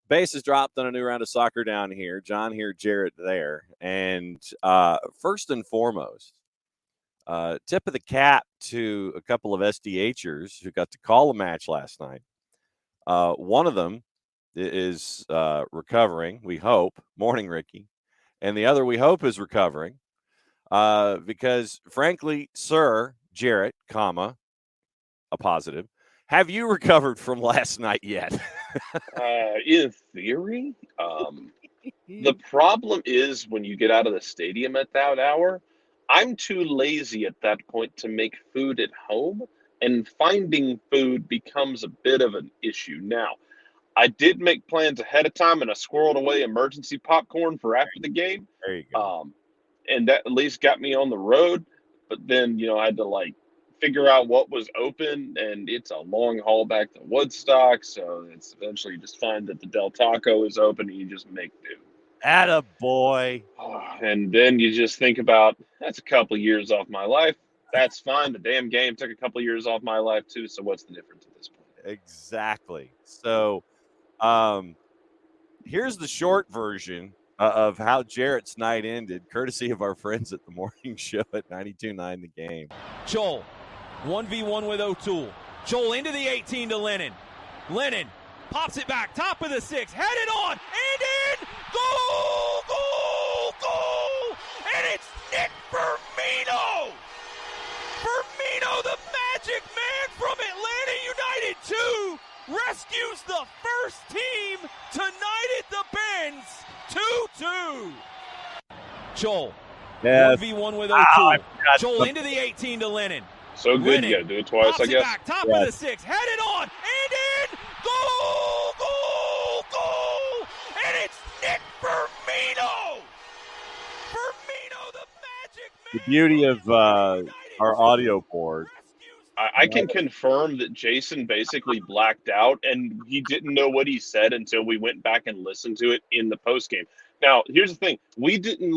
Base is dropped on a new round of soccer down here. John here, Jarrett there. And first and foremost, tip of the cap to a couple of SDHers who got to call a match last night. One of them is recovering, we hope. Morning, Ricky. And the other, we hope, is recovering. Because, frankly, sir, Jarrett, a positive, have you recovered from last night yet? In theory, the problem is when you get out of the stadium at that hour, I'm too lazy at that point to make food at home, and finding food becomes a bit of an issue. Now, I did make plans ahead of time, and I squirreled away emergency popcorn for after the game. There you go. And that at least got me on the road. But then, I had to figure out what was open, and it's a long haul back to Woodstock. So it's eventually you just find that the Del Taco is open, and you just make do. Attaboy. And then you just think about, that's a couple of years off my life. That's fine. The damn game took a couple of years off my life too. So what's the difference at this point? Exactly. So here's the short version of how Jarrett's night ended, courtesy of our friends at the morning show at 92.9 The Game. Joel, 1v1 with O'Toole. Joel into the 18 to Lennon. Lennon pops it back, top of the 6, headed on, and in! Goal! Goal! Goal! And it's Nick Firmino! Firmino, the magic man from Atlanta United 2, rescues the first team tonight at the Benz. 2-2. Joel, 1v1 with O'Toole. Joel into the 18 to Lennon. So good, Lennon, you gotta do it twice, I guess. Back, top of the 6, headed on, and in! Goal! Goal! Goal! And it's Nick Firmino! Firmino, the magic man! The beauty of our audio board. I can confirm that Jason basically blacked out, and he didn't know what he said until we went back and listened to it in the postgame. Now, here's the thing. We didn't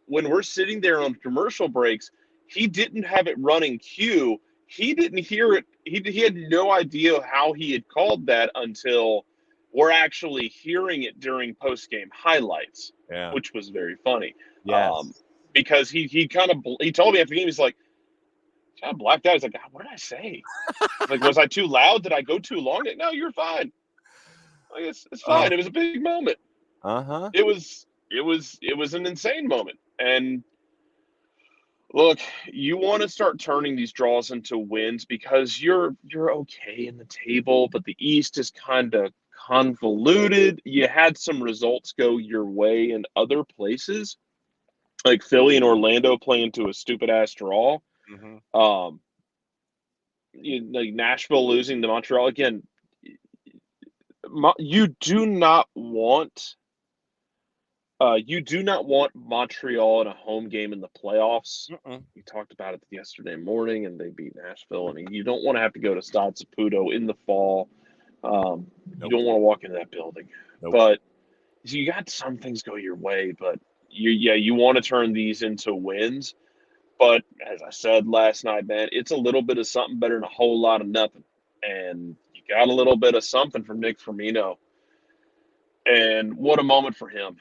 when we're sitting there on commercial breaks, he didn't have it running cue. He didn't hear it. He had no idea how he had called that until we're actually hearing it during postgame highlights, which was very funny. Yes. Because he told me after the game, he's like, kind of blacked out. He's like, what did I say? Was I too loud? Did I go too long? No, you're fine. It's fine. It was a big moment. It was an insane moment. And look, you want to start turning these draws into wins because you're okay in the table, but the East is kind of convoluted. You had some results go your way in other places, like Philly and Orlando playing to a stupid ass draw. Mm-hmm. Nashville losing to Montreal again. You do not want Montreal in a home game in the playoffs. We talked about it yesterday morning, and they beat Nashville. I mean, you don't want to have to go to Stade Saputo in the fall. You don't want to walk into that building. But so you got some things go your way, but you want to turn these into wins. But as I said last night, man, it's a little bit of something better than a whole lot of nothing. And you got a little bit of something from Nick Firmino. And what a moment for him.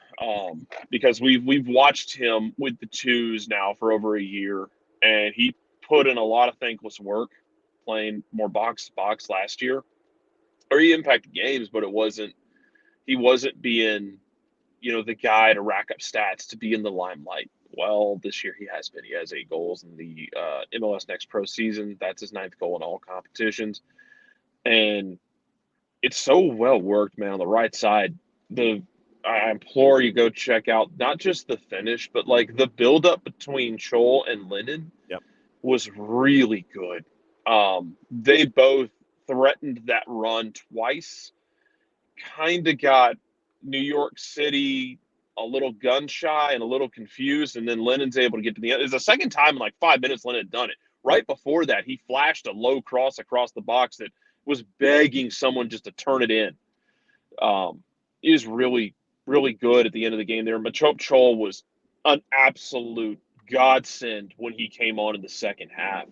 Because we've watched him with the twos now for over a year. And he put in a lot of thankless work playing more box to box last year. Or he impacted games, but he wasn't being, the guy to rack up stats, to be in the limelight. Well, this year he has been. He has 8 goals in the MLS Next Pro season. That's his 9th goal in all competitions. And it's so well worked, man, on the right side. I implore you go check out not just the finish, but the buildup between Joel and Lennon was really good. They both threatened that run twice, kind of got New York City a little gun shy and a little confused, and then Lennon's able to get to the end. It's the second time in like 5 minutes Lennon had done it. Right before that, he flashed a low cross across the box that was begging someone just to turn it in. He was really, really good at the end of the game there. Machop Chol was an absolute godsend when he came on in the second half.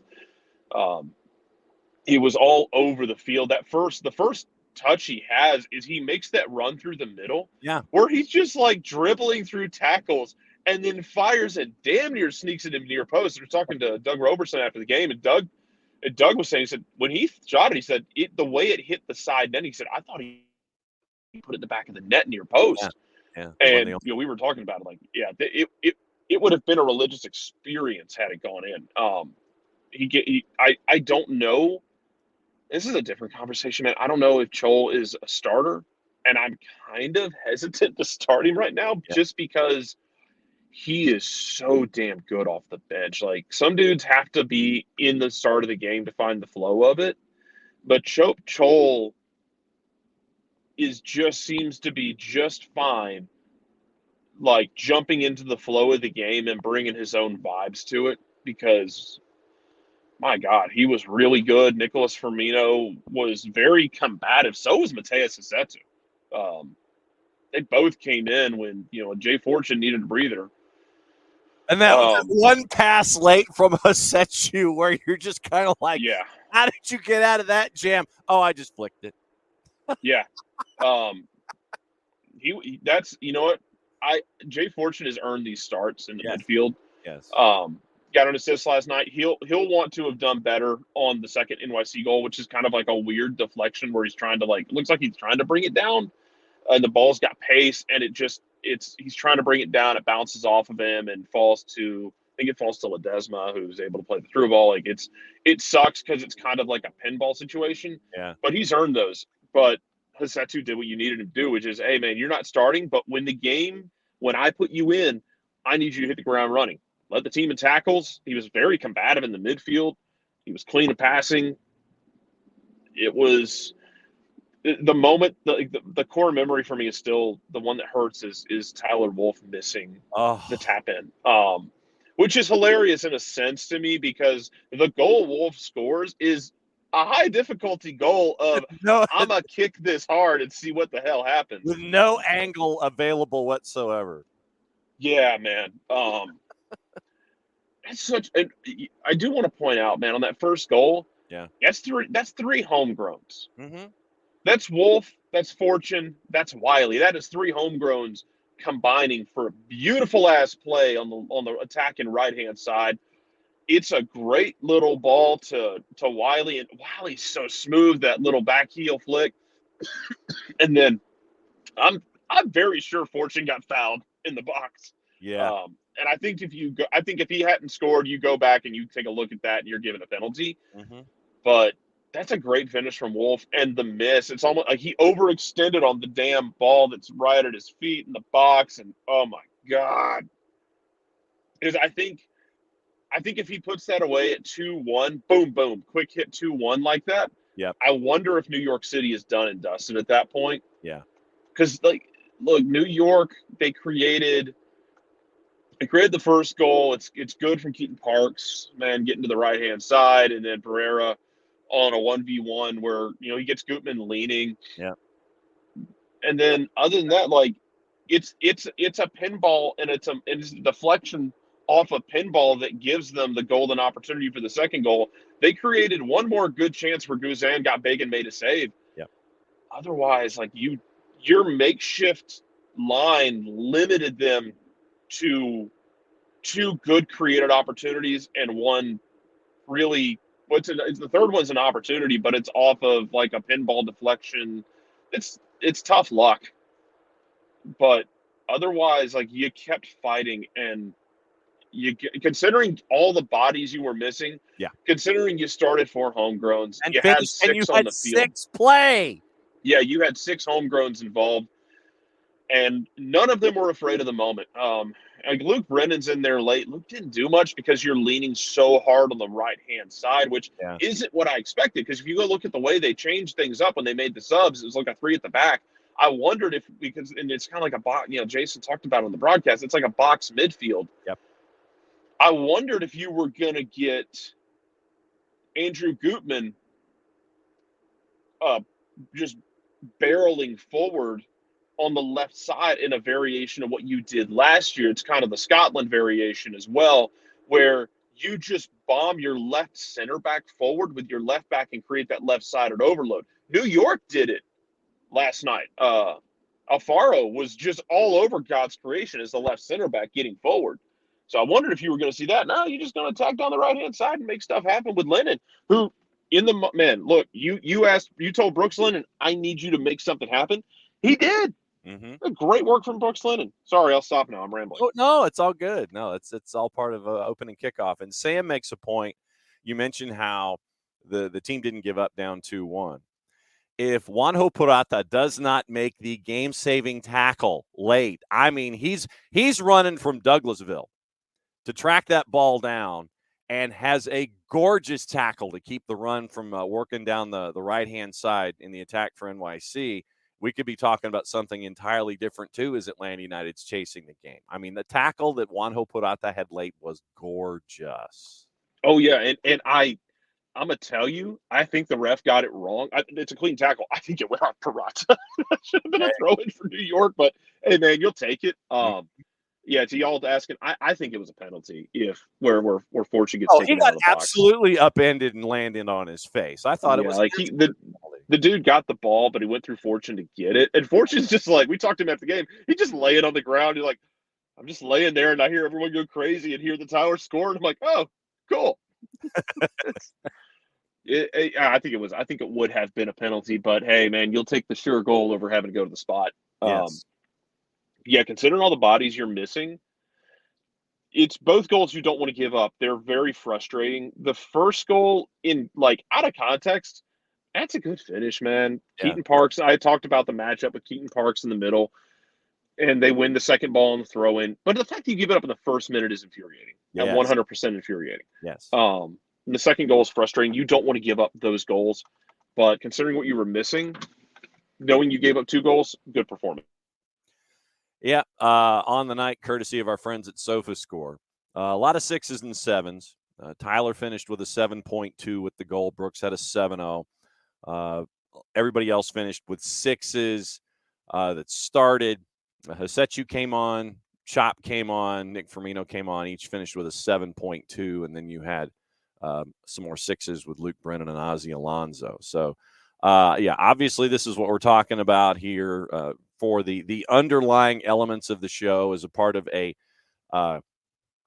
He was all over the field. The first touch he has is he makes that run through the middle, where he's just like dribbling through tackles and then fires it, damn near sneaks it in near post. I was talking to Doug Roberson after the game, and Doug was saying, he said when he shot it, he said the way it hit the side net, he said I thought he put it in the back of the net near post. And we were talking about it, it would have been a religious experience had it gone in. I don't know. This is a different conversation, man. I don't know if Chol is a starter, and I'm kind of hesitant to start him right now just because he is so damn good off the bench. Like, some dudes have to be in the start of the game to find the flow of it, but Chol seems to be just fine, like jumping into the flow of the game and bringing his own vibes to it, because my God, he was really good. Nicholas Firmino was very combative. So was Mateus Asetu. They both came in when, Jay Fortune needed a breather. And that one pass late from Asetu where you're just kind of like, how did you get out of that jam? Oh, I just flicked it. Yeah. That's, what? Jay Fortune has earned these starts in the midfield. Yes. Got an assist last night. He'll want to have done better on the second NYC goal, which is kind of like a weird deflection where he's trying to looks like he's trying to bring it down, and the ball's got pace, and he's trying to bring it down. It bounces off of him and falls to Ledesma, who's able to play the through ball. Like, it sucks because it's kind of like a pinball situation. Yeah. But he's earned those. But Hasetu did what you needed him to do, which is, hey man, you're not starting, but when I put you in, I need you to hit the ground running. Led the team in tackles. He was very combative in the midfield. He was clean in passing. It was the moment. The core memory for me is still the one that hurts is Tyler Wolff missing the tap in, which is hilarious in a sense to me, because the goal Wolff scores is a high difficulty goal of I'm gonna kick this hard and see what the hell happens with no angle available whatsoever. Yeah, man. I do want to point out, man, on that first goal, that's three homegrowns. Mm-hmm. That's Wolff, that's Fortune, that's Wiley. That is three homegrowns combining for a beautiful ass play on the attacking right hand side. It's a great little ball to Wiley, and Wiley's so smooth, that little back heel flick. And then I'm very sure Fortune got fouled in the box. Yeah. And I think if he hadn't scored, you go back and you take a look at that and you're given a penalty. Mm-hmm. But that's a great finish from Wolff, and the miss. It's almost like he overextended on the damn ball that's right at his feet in the box, and oh my God. Because I think if he puts that away at 2-1, boom, boom, quick hit 2-1 like that. Yeah. I wonder if New York City is done and dusted at that point. Yeah. Because look, New York, they created the first goal. It's good from Keaton Parks, man, getting to the right hand side, and then Pereira on a 1v1 where he gets Gutman leaning. Yeah. And then other than that, it's a pinball, and it's a deflection off a pinball that gives them the golden opportunity for the second goal. They created one more good chance where Guzan got big and made a save. Yeah. Otherwise, your makeshift line limited them to two good created opportunities and one really the third one's an opportunity, but it's off of like a pinball deflection. It's tough luck, but otherwise, you kept fighting, and considering all the bodies you were missing, considering you started 4 homegrowns and you had 6 on the field. 6 play. Yeah, you had 6 homegrowns involved, and none of them were afraid of the moment. Luke Brennan's in there late. Luke didn't do much because you're leaning so hard on the right-hand side, which isn't what I expected, because if you go look at the way they changed things up when they made the subs, it was like a 3 at the back. I wondered if, because, and it's kind of like a box, Jason talked about it on the broadcast, it's like a box midfield. Yep. I wondered if you were going to get Andrew Gutman just barreling forward on the left side in a variation of what you did last year. It's kind of the Scotland variation as well, where you just bomb your left center back forward with your left back and create that left-sided overload. New York did it last night. Alfaro was just all over God's creation as the left center back getting forward. So I wondered if you were going to see that. No, you're just going to attack down the right-hand side and make stuff happen with Lennon, who look, you told Brooks Lennon, I need you to make something happen. He did. Mm-hmm. Great work from Brooks Lennon. Sorry, I'll stop now. I'm rambling. Oh, no, it's all good. No, it's all part of opening kickoff. And Sam makes a point. You mentioned how the team didn't give up down 2-1. If Juanjo Purata does not make the game-saving tackle late, I mean, he's running from Douglasville to track that ball down and has a gorgeous tackle to keep the run from working down the right-hand side in the attack for NYC. We could be talking about something entirely different, too, as Atlanta United's chasing the game. I mean, the tackle that Juanjo Purata had late was gorgeous. Oh, yeah, and I'm going to tell you, I think the ref got it wrong. It's a clean tackle. I think it went on Purata. That should have been a throw-in for New York, but, hey, man, you'll take it. Yeah, to y'all asking, I think it was a penalty where Fortune gets taken out of the box. He got absolutely upended and landed on his face. I thought it was like the dude got the ball, but he went through Fortune to get it. And Fortune's just like, we talked to him after the game. He just laying on the ground. He's like, I'm just laying there, and I hear everyone go crazy and hear the Tower score. And I'm like, oh, cool. I think it would have been a penalty, but hey, man, you'll take the sure goal over having to go to the spot. Yes. Yeah, considering all the bodies you're missing, it's both goals you don't want to give up. They're very frustrating. The first goal, in out of context, that's a good finish, man. Yeah. Keaton Parks, I talked about the matchup with Keaton Parks in the middle, and they win the second ball on the throw-in. But the fact that you give it up in the first minute is infuriating. Yes. 100% infuriating. Yes. The second goal is frustrating. You don't want to give up those goals. But considering what you were missing, knowing you gave up 2 goals, good performance. Yeah, on the night, courtesy of our friends at SofaScore. A lot of 6s and 7s. Tyler finished with a 7.2 with the goal. Brooks had a 7.0. Everybody else finished with 6s that started. Hasechu came on. Chop came on. Nick Firmino came on. Each finished with a 7.2. And then you had some more 6s with Luke Brennan and Ozzie Alonso. So, obviously this is what we're talking about here for the underlying elements of the show as a part of a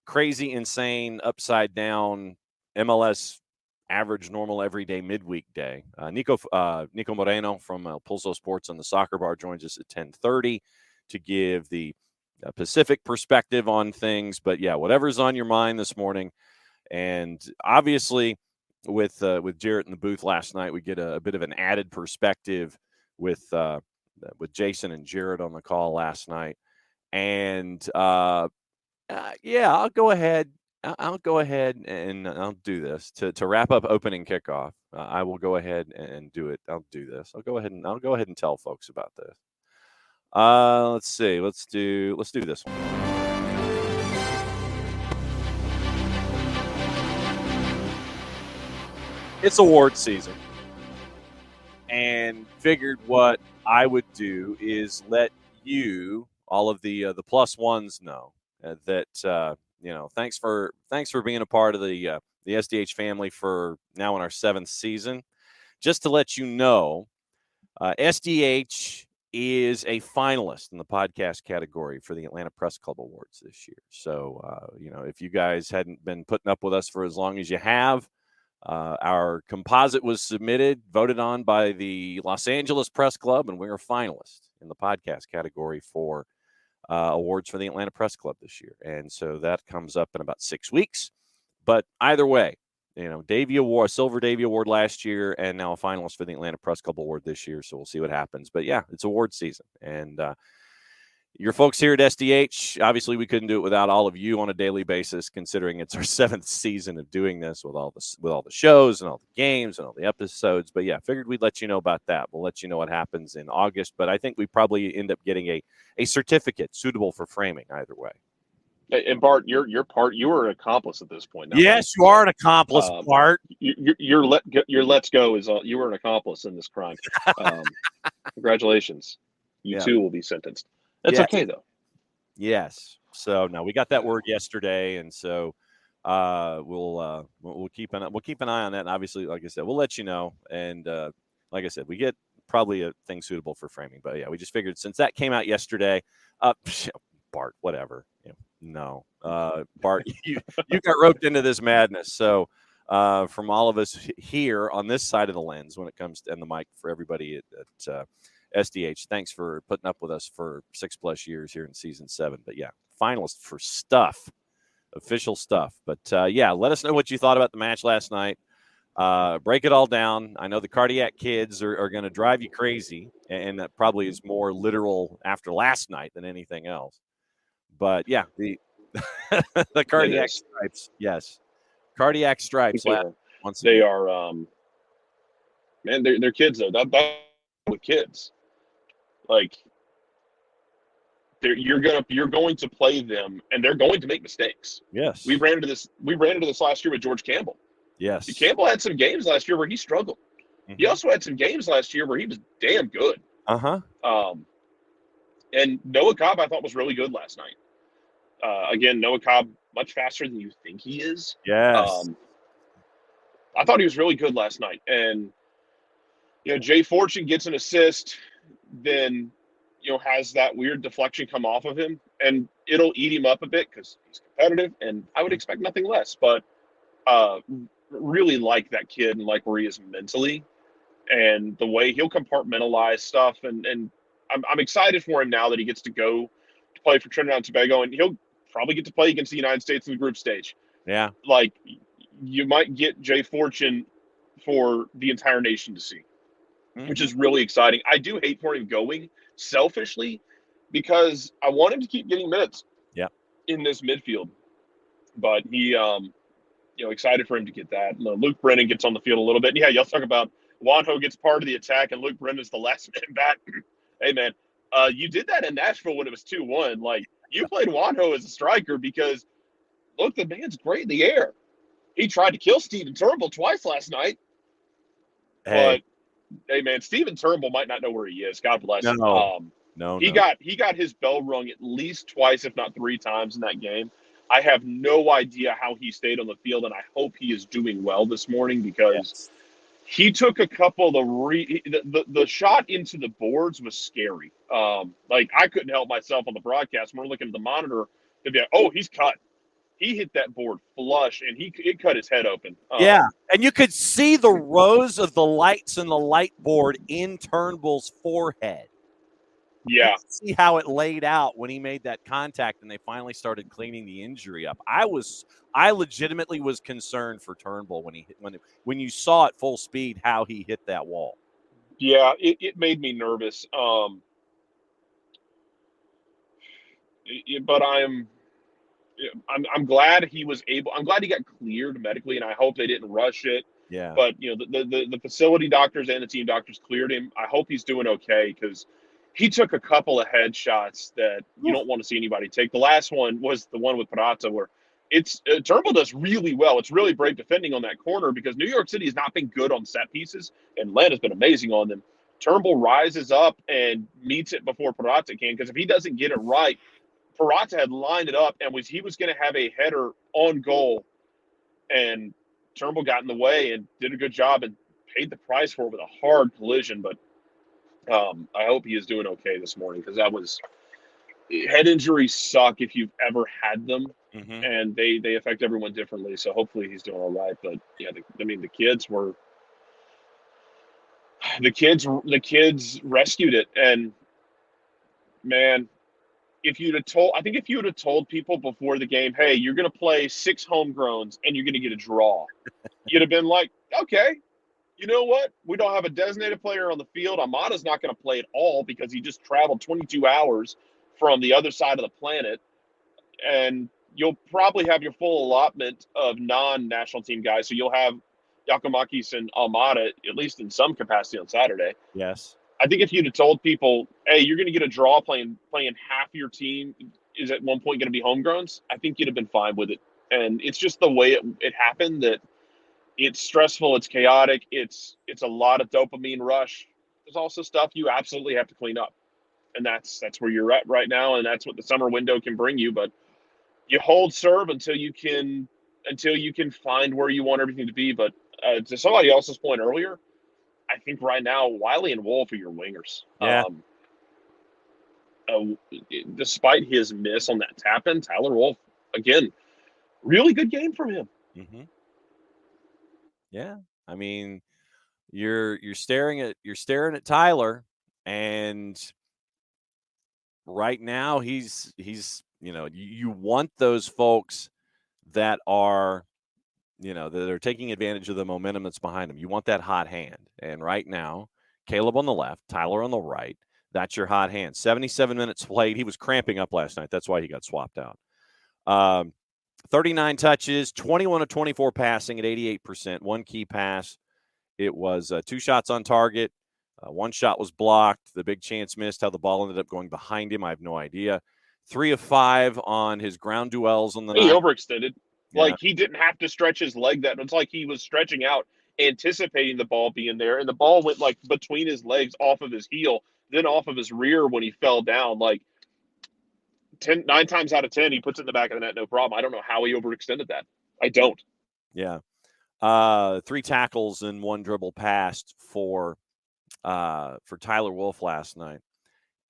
crazy, insane, upside-down MLS average, normal, everyday midweek day. Niko Moreno from Pulso Sports on the Soccer Bar joins us at 10:30 to give the Pacific perspective on things. But, yeah, whatever's on your mind this morning. And obviously with Jarrett in the booth last night, we get a bit of an added perspective with Jason and Jarrett on the call last night. And, I'll go ahead. I'll go ahead and I'll do this to wrap up opening kickoff. I will go ahead and do it. I'll do this. I'll go ahead and tell folks about this. Let's see. Let's do this one. It's award season, and figured what I would do is let you, all of the plus ones, know that thanks for being a part of the SDH family for now in our 7th season. Just to let you know, SDH is a finalist in the podcast category for the Atlanta Press Club Awards this year. So if you guys hadn't been putting up with us for as long as you have. Our composite was submitted, voted on by the Los Angeles Press Club, and we're a finalist in the podcast category for awards for the Atlanta Press Club this year. And so that comes up in about 6 weeks. But either way, Davey Award, Silver Davey Award last year, and now a finalist for the Atlanta Press Club Award this year. So we'll see what happens. But yeah, it's award season. And your folks here at SDH, obviously we couldn't do it without all of you on a daily basis, considering it's our 7th season of doing this with all the shows and all the games and all the episodes. But yeah, figured we'd let you know about that. We'll let you know what happens in August, but I think we probably end up getting a certificate suitable for framing either way. And Bart, you were an accomplice at this point. Yes, you are an accomplice, Bart. Your let's go is you were an accomplice in this crime. Congratulations. You too will be sentenced. That's okay though. Yes. So no, we got that word yesterday, and so we'll keep an eye on that. And obviously, like I said, we'll let you know. And like I said, we get probably a thing suitable for framing. But yeah, we just figured since that came out yesterday, Bart, whatever. No, Bart, you got roped into this madness. So from all of us here on this side of the lens, when it comes to and the mic for everybody at SDH, thanks for putting up with us for 6+ years here in season 7. But yeah, finalist for stuff, official stuff. But yeah, let us know what you thought about the match last night. Break it all down. I know the cardiac kids are going to drive you crazy, and that probably is more literal after last night than anything else. But yeah, the the cardiac stripes, yes, cardiac stripes. Yeah. They are, man. They're kids though. That with kids. Like you're going to play them, and they're going to make mistakes. Yes, we ran into this last year with George Campbell. Yes, Campbell had some games last year where he struggled. Mm-hmm. He also had some games last year where he was damn good. And Noah Cobb I thought was really good last night. Again, Noah Cobb much faster than you think he is. Yes, I thought he was really good last night, and Jay Fortune gets an assist. Then has that weird deflection come off of him, and it'll eat him up a bit because he's competitive, and I would expect nothing less. But really like that kid and like where he is mentally, and the way he'll compartmentalize stuff, and I'm excited for him now that he gets to go to play for Trinidad and Tobago, and he'll probably get to play against the United States in the group stage. Yeah, like you might get Jay Fortune for the entire nation to see. Which is really exciting. I do hate for him going selfishly because I want him to keep getting minutes in this midfield. But he, excited for him to get that. Luke Brennan gets on the field a little bit. And yeah, y'all talk about Juanjo gets part of the attack and Luke Brennan's the last man back. Hey, man, you did that in Nashville when it was 2-1. Like, you played Juanjo as a striker because, look, the man's great in the air. He tried to kill Steven Turnbull twice last night. Hey. But hey man, Steven Turnbull might not know where he is. God bless him. He got his bell rung at least twice, if not 3 times in that game. I have no idea how he stayed on the field, and I hope he is doing well this morning because he took a couple of the shot into the boards was scary. Like I couldn't help myself on the broadcast. We're looking at the monitor to be like, oh, he's cut. He hit that board flush, and it cut his head open. Yeah, and you could see the rows of the lights in the light board in Turnbull's forehead. Yeah. You could see how it laid out when he made that contact, and they finally started cleaning the injury up. I legitimately was concerned for Turnbull when you saw at full speed how he hit that wall. Yeah, it made me nervous. But I'm glad he was able. I'm glad he got cleared medically, and I hope they didn't rush it. Yeah. But the facility doctors and the team doctors cleared him. I hope he's doing okay because he took a couple of headshots that you don't want to see anybody take. The last one was the one with Peralta where Turnbull does really well. It's really brave defending on that corner because New York City has not been good on set pieces, and Atlanta's been amazing on them. Turnbull rises up and meets it before Peralta can because if he doesn't get it right, Peralta had lined it up and he was going to have a header on goal, and Turnbull got in the way and did a good job and paid the price for it with a hard collision. But I hope he is doing okay this morning because head injuries suck if you've ever had them, and they affect everyone differently. So hopefully he's doing all right. But yeah, the kids rescued it, and man. If you'd have told people before the game, hey, you're going to play 6 homegrowns and you're going to get a draw, you'd have been like, okay, you know what? We don't have a designated player on the field. Amada's not going to play at all because he just traveled 22 hours from the other side of the planet, and you'll probably have your full allotment of non-national team guys. So you'll have Giacomakis and Almada, at least in some capacity on Saturday. Yes. I think if you'd have told people, hey, you're going to get a draw playing half your team is at one point going to be homegrowns, I think you'd have been fine with it. And it's just the way it happened that it's stressful, it's chaotic, it's a lot of dopamine rush. There's also stuff you absolutely have to clean up. And that's where you're at right now, and that's what the summer window can bring you. But you hold serve until you can find where you want everything to be. But to somebody else's point earlier, I think right now Wiley and Wolf are your wingers. Yeah. Despite his miss on that tap in, Tyler Wolf, again, really good game from him. Mm-hmm. Yeah, I mean, you're staring at Tyler, and right now he's you want those folks that are that are taking advantage of the momentum that's behind them. You want that hot hand, and right now Caleb on the left, Tyler on the right. That's your hot hand. 77 minutes played. He was cramping up last night. That's why he got swapped out. 39 touches, 21 of 24 passing at 88%. One key pass. It was 2 shots on target. 1 shot was blocked. The big chance missed. How the ball ended up going behind him, I have no idea. 3 of 5 on his ground duels on the night. He overextended. Yeah. Like, he didn't have to stretch his leg that. It's like he was stretching out, anticipating the ball being there, and the ball went, like, between his legs off of his heel, then off of his rear when he fell down. Like, 9 times out of 10, he puts it in the back of the net, no problem. I don't know how he overextended that. I don't. Yeah. 3 tackles and 1 dribble passed for Tyler Wolf last night.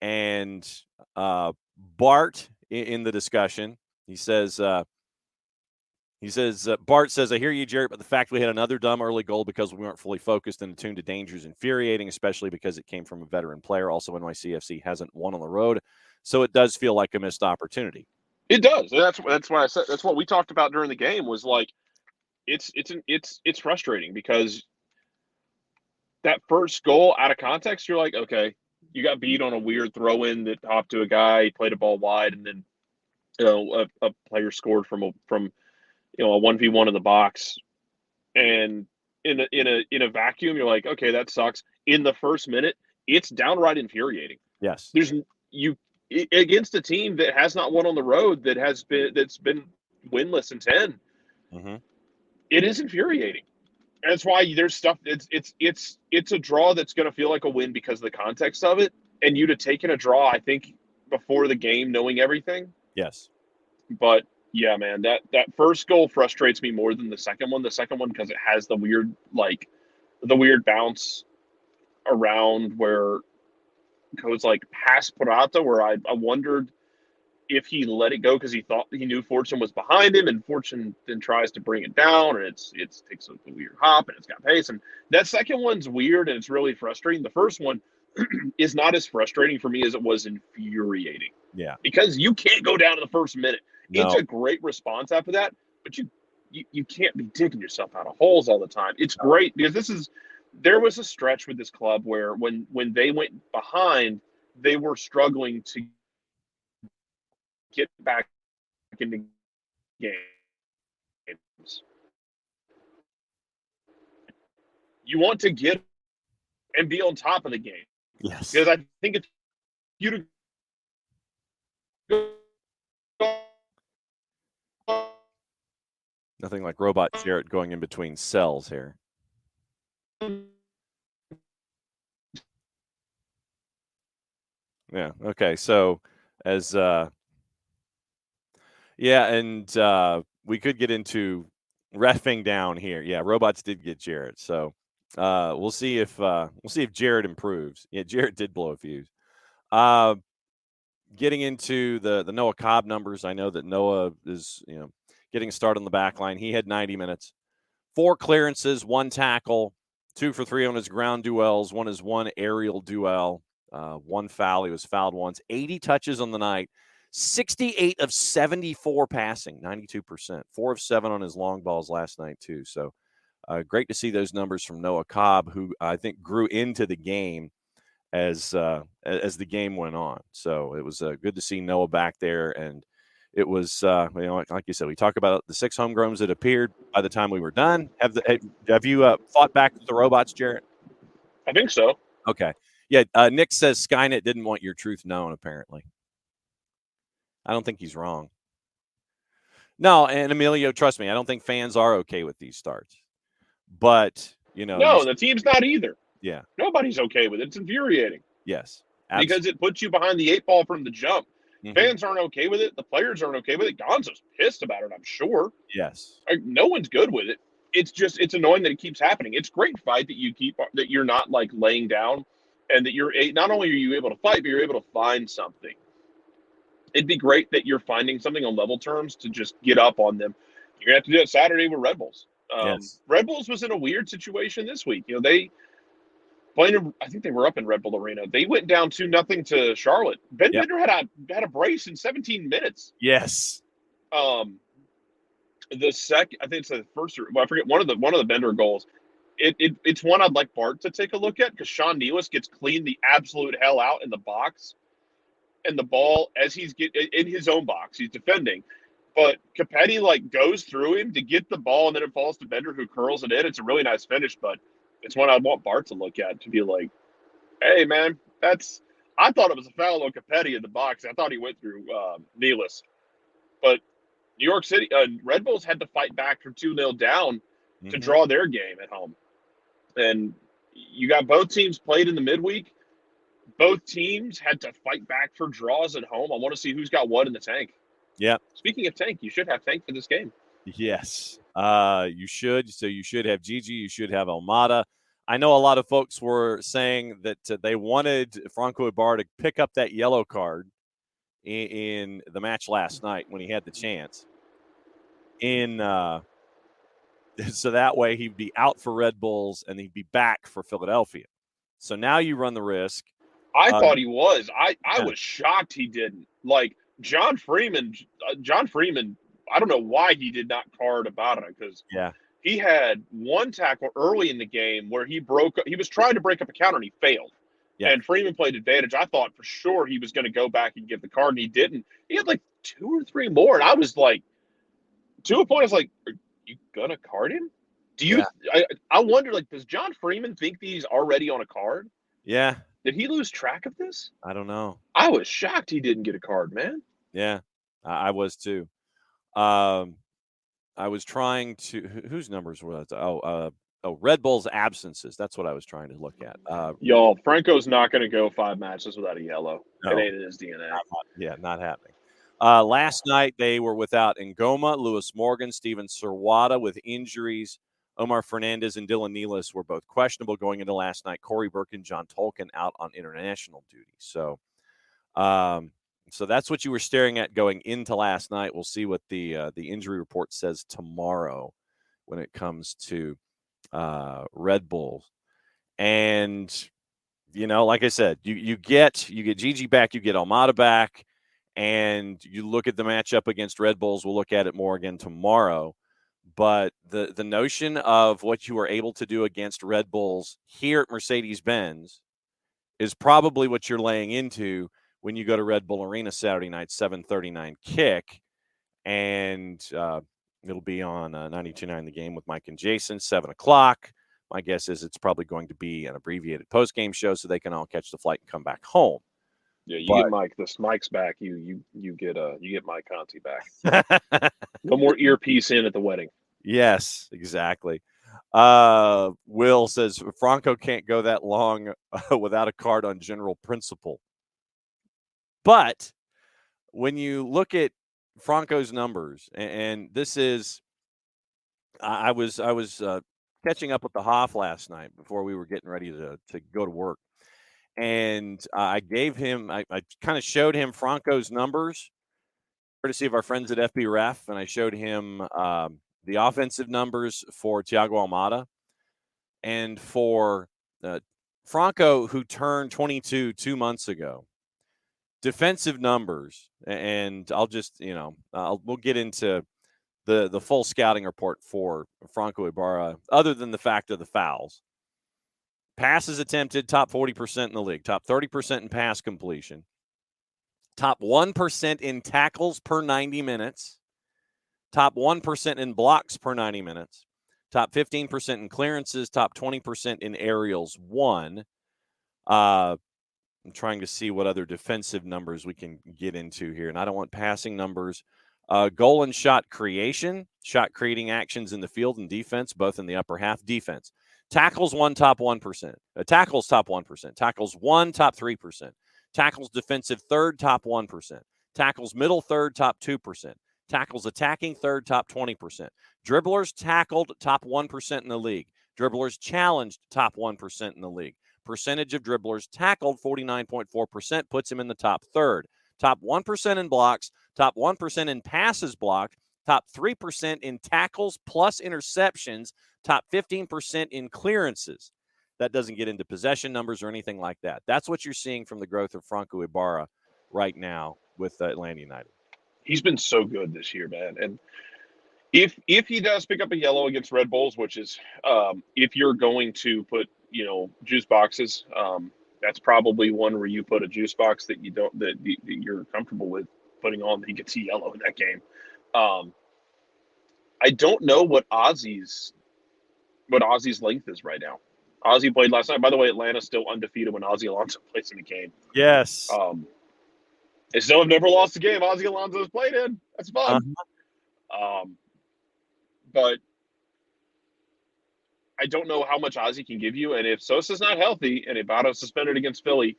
And Bart in the discussion, he says, Bart says, I hear you, Jarrett, but the fact we had another dumb early goal because we weren't fully focused and attuned to danger is infuriating, especially because it came from a veteran player. Also, NYC FC hasn't won on the road, so it does feel like a missed opportunity. It does. That's why I said, that's what we talked about during the game, was like, it's frustrating because that first goal out of context, you're like, okay, you got beat on a weird throw in that hopped to a guy, he played a ball wide, and then a player scored from a 1v1 in the box, and in a vacuum, you're like, okay, that sucks. In the first minute, it's downright infuriating. Yes, against a team that has not won on the road, that's been winless in 10. Mm-hmm. It is infuriating. And that's why there's stuff. It's a draw that's going to feel like a win because of the context of it. And you'd have taken a draw, I think, before the game, knowing everything. Yes. But yeah, man, that first goal frustrates me more than the second one. The second one, because it has the weird bounce around where it goes like past Purata, where I wondered if he let it go because he thought he knew Fortune was behind him, and Fortune then tries to bring it down, and it takes a weird hop, and it's got pace. And that second one's weird, and it's really frustrating. The first one is not as frustrating for me as it was infuriating. Yeah. Because you can't go down in the first minute. No. It's a great response after that, but you can't be digging yourself out of holes all the time. It's great because there was a stretch with this club where when they went behind, they were struggling to get back into games. You want to get and be on top of the game. Yes. Because I think if you Nothing like robot Jarrett going in between cells here. Yeah. Okay. So as we could get into reffing down here. Yeah, robots did get Jarrett. So we'll see if Jarrett improves. Yeah, Jarrett did blow a fuse. Getting into the Noah Cobb numbers, I know that Noah is getting a start on the back line. He had 90 minutes, 4 clearances, 1 tackle, 2 for 3 on his ground duels. One is 1 aerial duel, 1 foul. He was fouled once. 80 touches on the night, 68 of 74 passing, 92%. 4 of 7 on his long balls last night too. So great to see those numbers from Noah Cobb, who I think grew into the game as the game went on. So it was good to see Noah back there, and it was like you said, we talk about the 6 homegrowns that appeared by the time we were done. Have you fought back with the robots, Jarrett? I think so. Okay. Yeah, Nick says Skynet didn't want your truth known, apparently. I don't think he's wrong. No, and Emilio, trust me, I don't think fans are okay with these starts. But, No, the team's not either. Yeah. Nobody's okay with it. It's infuriating. Yes. Absolutely. Because it puts you behind the 8 ball from the jump. Mm-hmm. Fans aren't okay with it. The players aren't okay with it. Gonzo's pissed about it, I'm sure. Yes. No one's good with it. It's annoying that it keeps happening. It's great fight that you're not like laying down, and that not only are you able to fight, but you're able to find something. It'd be great that you're finding something on level terms to just get up on them. You're gonna have to do it Saturday with Red Bulls. Yes. Red Bulls was in a weird situation this week. They playing. I think they were up in Red Bull Arena. They went down 2-0 to Charlotte. Ben Bender had a brace in 17 minutes. Yes. The second, I think it's the first. Well, I forget one of the Bender goals. It's one I'd like Bart to take a look at, because Sean Nealis gets cleaned the absolute hell out in the box, and the ball as he's in his own box, he's defending, but Capetti goes through him to get the ball, and then it falls to Bender, who curls it in. It's a really nice finish, but it's one I'd want Bart to look at, to be like, hey man, I thought it was a foul on Capetti in the box. I thought he went through Nealis, but New York City Red Bulls had to fight back from 2-0 down to draw their game at home. And you got both teams played in the midweek. Both teams had to fight back for draws at home. I want to see who's got what in the tank. Yeah. Speaking of tank, you should have tank for this game. Yes, you should. So you should have Gigi. You should have Almada. I know a lot of folks were saying that they wanted Franco Ibarra to pick up that yellow card in the match last night when he had the chance. So that way he'd be out for Red Bulls and he'd be back for Philadelphia. So now you run the risk. I thought he was. I was shocked he didn't. John Freeman, I don't know why he did not card Ibarra, because he had one tackle early in the game where he was trying to break up a counter and he failed. Yeah. And Freeman played advantage. I thought for sure he was going to go back and give the card, and he didn't. He had 2 or 3 more, and I was to a point, I was like, are you going to card him? Do you? Yeah. I wonder, does John Freeman think that he's already on a card? Yeah. Did he lose track of this? I don't know. I was shocked he didn't get a card, man. Yeah, I was too. I was trying to – whose numbers were that? Red Bull's absences. That's what I was trying to look at. Y'all, Franco's not going to go 5 matches without a yellow. No, it ain't in his DNA. Not happening. Last night they were without Ngoma, Lewis Morgan, Steven Serwata with injuries. Omar Fernandez and Dylan Nealis were both questionable going into last night. Corey Burke and John Tolkien out on international duty. So that's what you were staring at going into last night. We'll see what the injury report says tomorrow when it comes to Red Bull. And like I said, you get Gigi back, you get Almada back, and you look at the matchup against Red Bulls. We'll look at it more again tomorrow. But the notion of what you were able to do against Red Bulls here at Mercedes-Benz is probably what you're laying into when you go to Red Bull Arena Saturday night, 7:39 kick. And it'll be on 92.9 The Game with Mike and Jason, 7 o'clock. My guess is it's probably going to be an abbreviated post-game show so they can all catch the flight and come back home. Yeah, get Mike. Mike's back. You get Mike Conti back. No more earpiece in at the wedding. Yes, exactly. Will says Franco can't go that long without a card on general principle. But when you look at Franco's numbers, and this is, I was catching up with the Hoff last night before we were getting ready to go to work. And I gave him, I kind of showed him Franco's numbers, courtesy of our friends at FB Ref, and I showed him the offensive numbers for Thiago Almada. And for Franco, who turned 22 2 months ago, defensive numbers, and I'll just, we'll get into the full scouting report for Franco Ibarra, other than the fact of the fouls. Passes attempted, top 40% in the league. Top 30% in pass completion. Top 1% in tackles per 90 minutes. Top 1% in blocks per 90 minutes. Top 15% in clearances. Top 20% in aerials won. I'm trying to see what other defensive numbers we can get into here. And I don't want passing numbers. Goal and shot creation. Shot creating actions in the field and defense, both in the upper half. Defense. Tackles won, top 1%. Tackles, top 1%. Tackles won, top 3%. Tackles defensive third, top 1%. Tackles middle third, top 2%. Tackles attacking third, top 20%. Dribblers tackled, top 1% in the league. Dribblers challenged, top 1% in the league. Percentage of dribblers tackled, 49.4%, puts him in the top third. Top 1% in blocks, top 1% in passes blocked, top 3% in tackles plus interceptions, top 15% in clearances. That doesn't get into possession numbers or anything like that. That's what you're seeing from the growth of Franco Ibarra right now with Atlanta United. He's been so good this year, man. And if he does pick up a yellow against Red Bulls, which is if you're going to put, juice boxes, that's probably one where you put a juice box that you're comfortable with putting on that he gets a yellow in that game. I don't know what Ozzy's length is right now. Ozzy played last night. By the way, Atlanta's still undefeated when Ozzy Alonso plays in the game. Yes. They still have never lost a game Ozzy Alonso has played in. That's fun. But I don't know how much Ozzy can give you. And if Sosa's not healthy and Ibarra's suspended against Philly,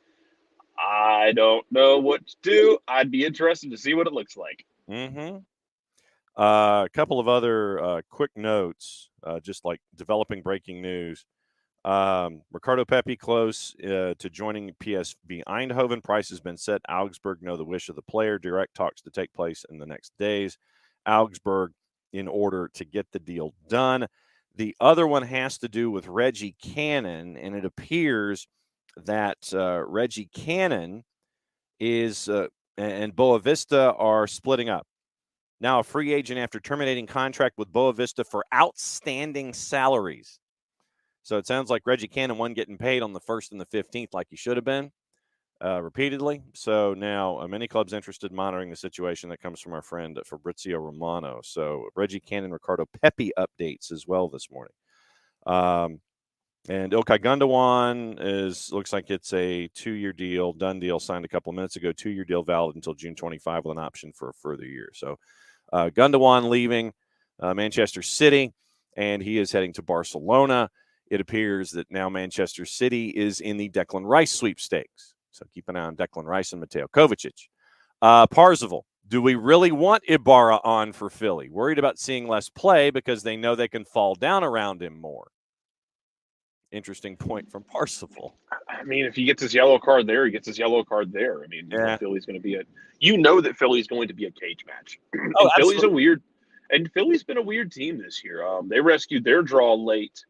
I don't know what to do. I'd be interested to see what it looks like. Mm-hmm. A couple of other quick notes, just like developing breaking news. Ricardo Pepi close to joining PSV Eindhoven. Price has been set. Augsburg know the wish of the player. Direct talks to take place in the next days. Augsburg in order to get the deal done. The other one has to do with Reggie Cannon, and it appears that Reggie Cannon is and Boavista are splitting up. Now a free agent after terminating contract with Boavista for outstanding salaries. So it sounds like Reggie Cannon wasn't getting paid on the 1st and the 15th like he should have been repeatedly. So now many clubs interested in monitoring the situation. That comes from our friend Fabrizio Romano. So Reggie Cannon, Ricardo Pepi updates as well this morning. And Ilkay Gundogan looks like it's a 2-year deal, done deal, signed a couple of minutes ago, 2-year deal valid until June 25 with an option for a further year. So Gundogan leaving Manchester City, and he is heading to Barcelona. It appears that now Manchester City is in the Declan Rice sweepstakes. So keep an eye on Declan Rice and Mateo Kovacic. Parzival, do we really want Ibarra on for Philly? Worried about seeing less play because they know they can fall down around him more. Interesting point from Parzival. I mean, if he gets his yellow card there, he gets his yellow card there. I mean, Philly's going to be that Philly's going to be a cage match. Oh, Philly's Philly's been a weird team this year. They rescued their draw late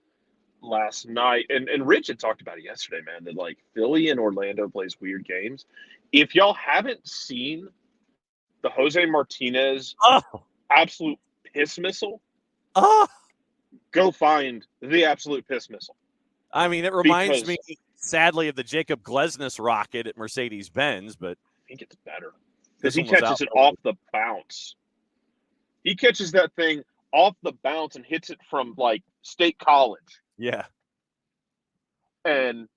last night, and Rich had talked about it yesterday, man, that like Philly and Orlando plays weird games. If y'all haven't seen the Jose Martinez absolute piss missile, go find the absolute piss missile. I mean, it reminds me sadly of the Jacob Glesnes rocket at Mercedes-Benz, but I think it's better because he catches it off the bounce. He catches that thing off the bounce and hits it from like State College. Yeah. And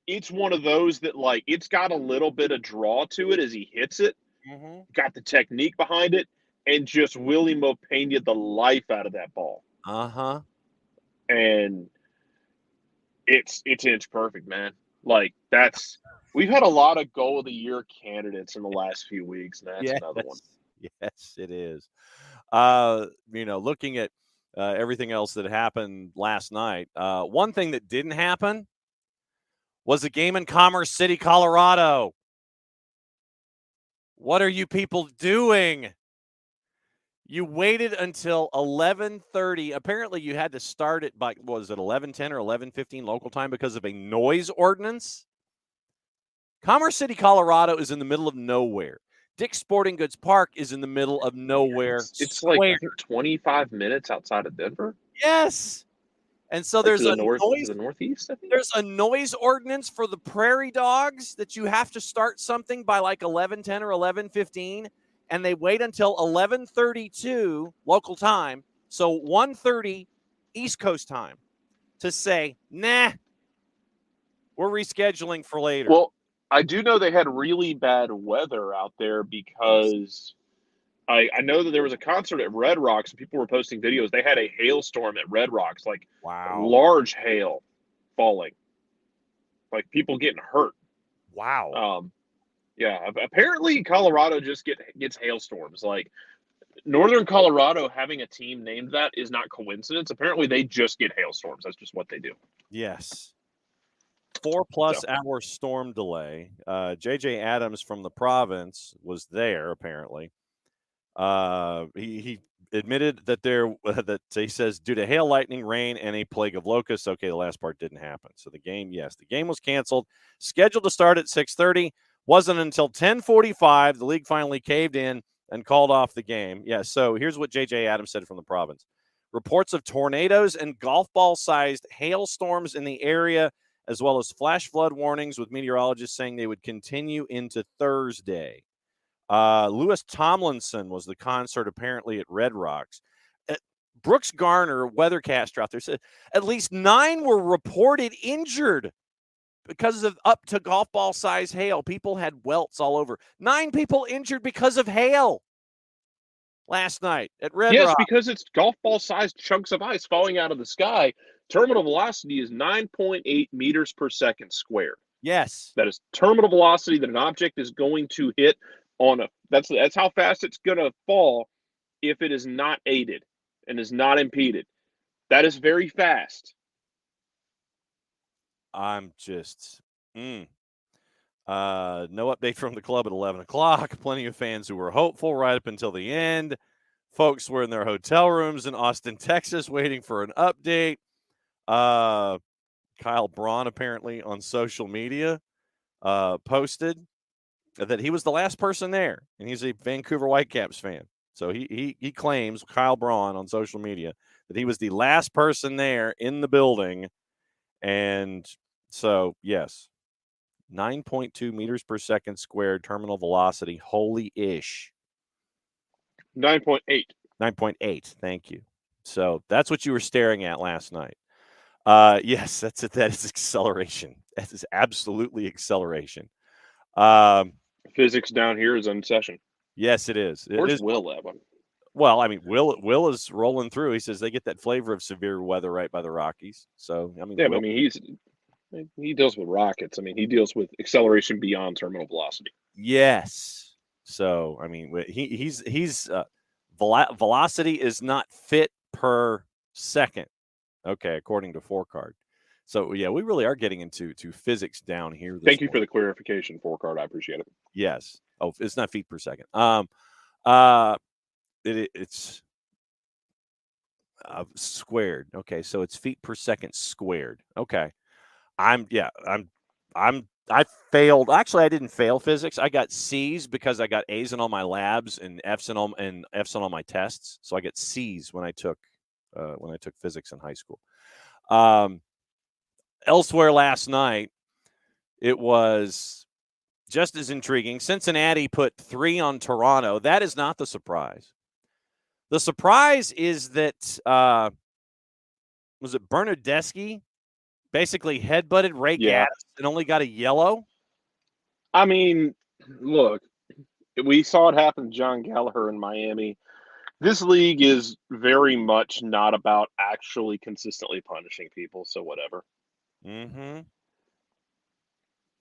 it's one of those that, like, it's got a little bit of draw to it as he hits it. Mm-hmm. Got the technique behind it, and just Willie Mopena the life out of that ball. Uh-huh. And it's inch perfect, man. Like, we've had a lot of goal of the year candidates in the last few weeks, and that's another one. Yes, it is. Looking at everything else that happened last night, one thing that didn't happen was a game in Commerce City, Colorado. What are you people doing? You waited until 11:30. Apparently, you had to start it by, was it 11:10 or 11:15 local time because of a noise ordinance? Commerce City, Colorado is in the middle of nowhere. Dick's Sporting Goods Park is in the middle of nowhere. It's like 25 minutes outside of Denver. Yes. And so there's to a the northeast, I think. There's a noise ordinance for the prairie dogs that you have to start something by like 11:10 or 11:15, and they wait until 11:32 local time, so 1:30 East Coast time, to say, nah, we're rescheduling for later. Well, I do know they had really bad weather out there because I know that there was a concert at Red Rocks and people were posting videos. They had a hailstorm at Red Rocks, like large hail falling, like people getting hurt. Wow. Yeah. Apparently, Colorado just gets hailstorms. Like Northern Colorado having a team named that is not coincidence. Apparently, they just get hailstorms. That's just what they do. Yes. 4+ hour storm delay. J.J. Adams from the province was there, apparently. He admitted that he says due to hail, lightning, rain, and a plague of locusts. Okay, the last part didn't happen. So the game was canceled. Scheduled to start at 6:30. Wasn't until 10:45 the league finally caved in and called off the game. Yeah, so here's what J.J. Adams said from the province. Reports of tornadoes and golf ball-sized hailstorms in the area, as well as flash flood warnings, with meteorologists saying they would continue into Thursday. Lewis Tomlinson was the concert apparently at Red Rocks. Brooks Garner, weathercaster out there, said at least 9 were reported injured because of up to golf ball size hail. People had welts all over. 9 people injured because of hail last night at Red Rocks. Yes, because it's golf ball sized chunks of ice falling out of the sky. Terminal velocity is 9.8 meters per second squared. Yes. That is terminal velocity that an object is going to hit on that's how fast it's going to fall if it is not aided and is not impeded. That is very fast. I'm just no update from the club at 11 o'clock. Plenty of fans who were hopeful right up until the end. Folks were in their hotel rooms in Austin, Texas, waiting for an update. Kyle Braun apparently on social media posted that he was the last person there, and he's a Vancouver Whitecaps fan. So he claims, Kyle Braun on social media, that he was the last person there in the building. And so, yes, 9.2 meters per second squared terminal velocity. Holy-ish. 9.8. 9.8. Thank you. So that's what you were staring at last night. Yes, that's it. That is acceleration. That is absolutely acceleration. Physics down here is in session. Yes, it is. Where's Will at one? Well, I mean, Will is rolling through. He says they get that flavor of severe weather right by the Rockies. So, I mean, yeah, but I mean, he deals with rockets. I mean, he deals with acceleration beyond terminal velocity. Yes. So, I mean, he's velocity is not fit per second. Okay, according to 4Card. So, yeah, we really are getting into physics down here. Thank you for the clarification, 4Card. I appreciate it. Yes. Oh, it's not feet per second. It's squared. Okay, so it's feet per second squared. Okay. I failed. Actually, I didn't fail physics. I got C's because I got A's in all my labs and F's in all my tests. So I get C's when I took physics in high school. Elsewhere last night, it was just as intriguing. Cincinnati put 3 on Toronto. That is not the surprise. The surprise is that was it Bernardeschi basically headbutted Ray Gaddis and only got a yellow? I mean, look, we saw it happen to John Gallagher in Miami. This league is very much not about actually consistently punishing people, so whatever. Mm-hmm.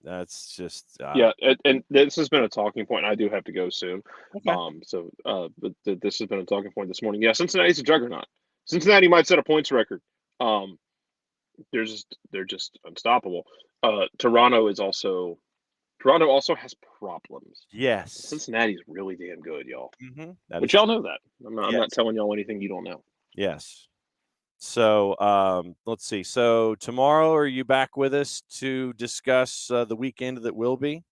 That's just and this has been a talking point. I do have to go soon. Okay. But this has been a talking point this morning. Yeah, Cincinnati's a juggernaut. Cincinnati might set a points record. They're just unstoppable. Toronto also has problems. Yes. Cincinnati's really damn good, y'all. Mm-hmm. But y'all know that. I'm not telling y'all anything you don't know. Yes. So let's see. So tomorrow, are you back with us to discuss the weekend that will be?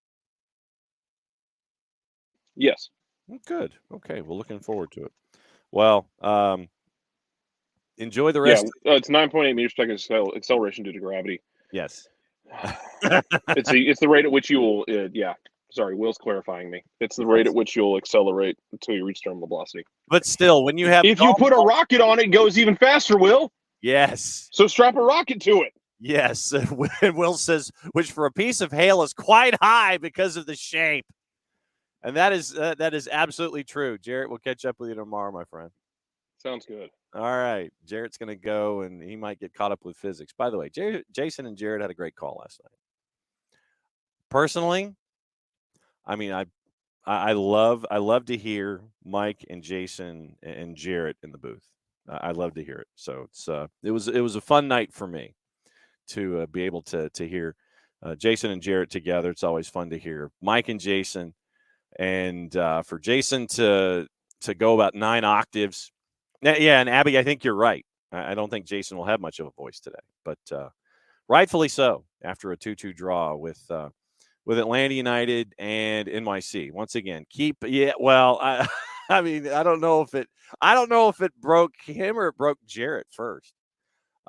Yes. Good. Okay. Well, looking forward to it. Well, enjoy the rest. Yeah, it's 9.8 meters per second acceleration due to gravity. Yes. It's the rate at which you will. Sorry, Will's clarifying me. It's the rate at which you'll accelerate until you reach terminal velocity. But still, when you have if you put a rocket on it, it goes even faster, Will. Yes. So strap a rocket to it. Yes. Will says, which for a piece of hail is quite high because of the shape. And that is absolutely true. Jarrett, we'll catch up with you tomorrow, my friend. Sounds good. All right. Jarrett's going to go, and he might get caught up with physics. By the way, Jason and Jarrett had a great call last night. Personally, I mean, I love to hear Mike and Jason and Jarrett in the booth. I love to hear it. So it was a fun night for me to be able to hear Jason and Jarrett together. It's always fun to hear Mike and Jason, and for Jason to go about 9 octaves. Yeah, and Abby, I think you're right. I don't think Jason will have much of a voice today, but rightfully so after a 2-2 draw with Atlanta United and NYC. Once again, I mean, I don't know if it broke him or it broke Jarrett first.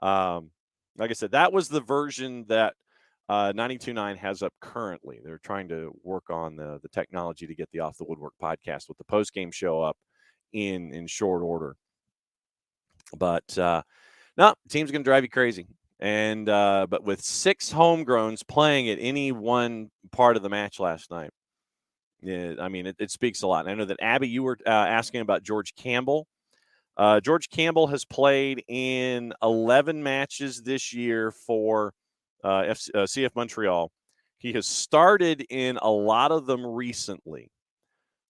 Like I said, that was the version that 92.9 has up currently. They're trying to work on the technology to get the Off the Woodwork podcast with the post-game show up in short order. But no, team's going to drive you crazy. And but with 6 homegrowns playing at any one part of the match last night, I mean, it speaks a lot. And I know that, Abby, you were asking about George Campbell. George Campbell has played in 11 matches this year for CF Montreal. He has started in a lot of them recently.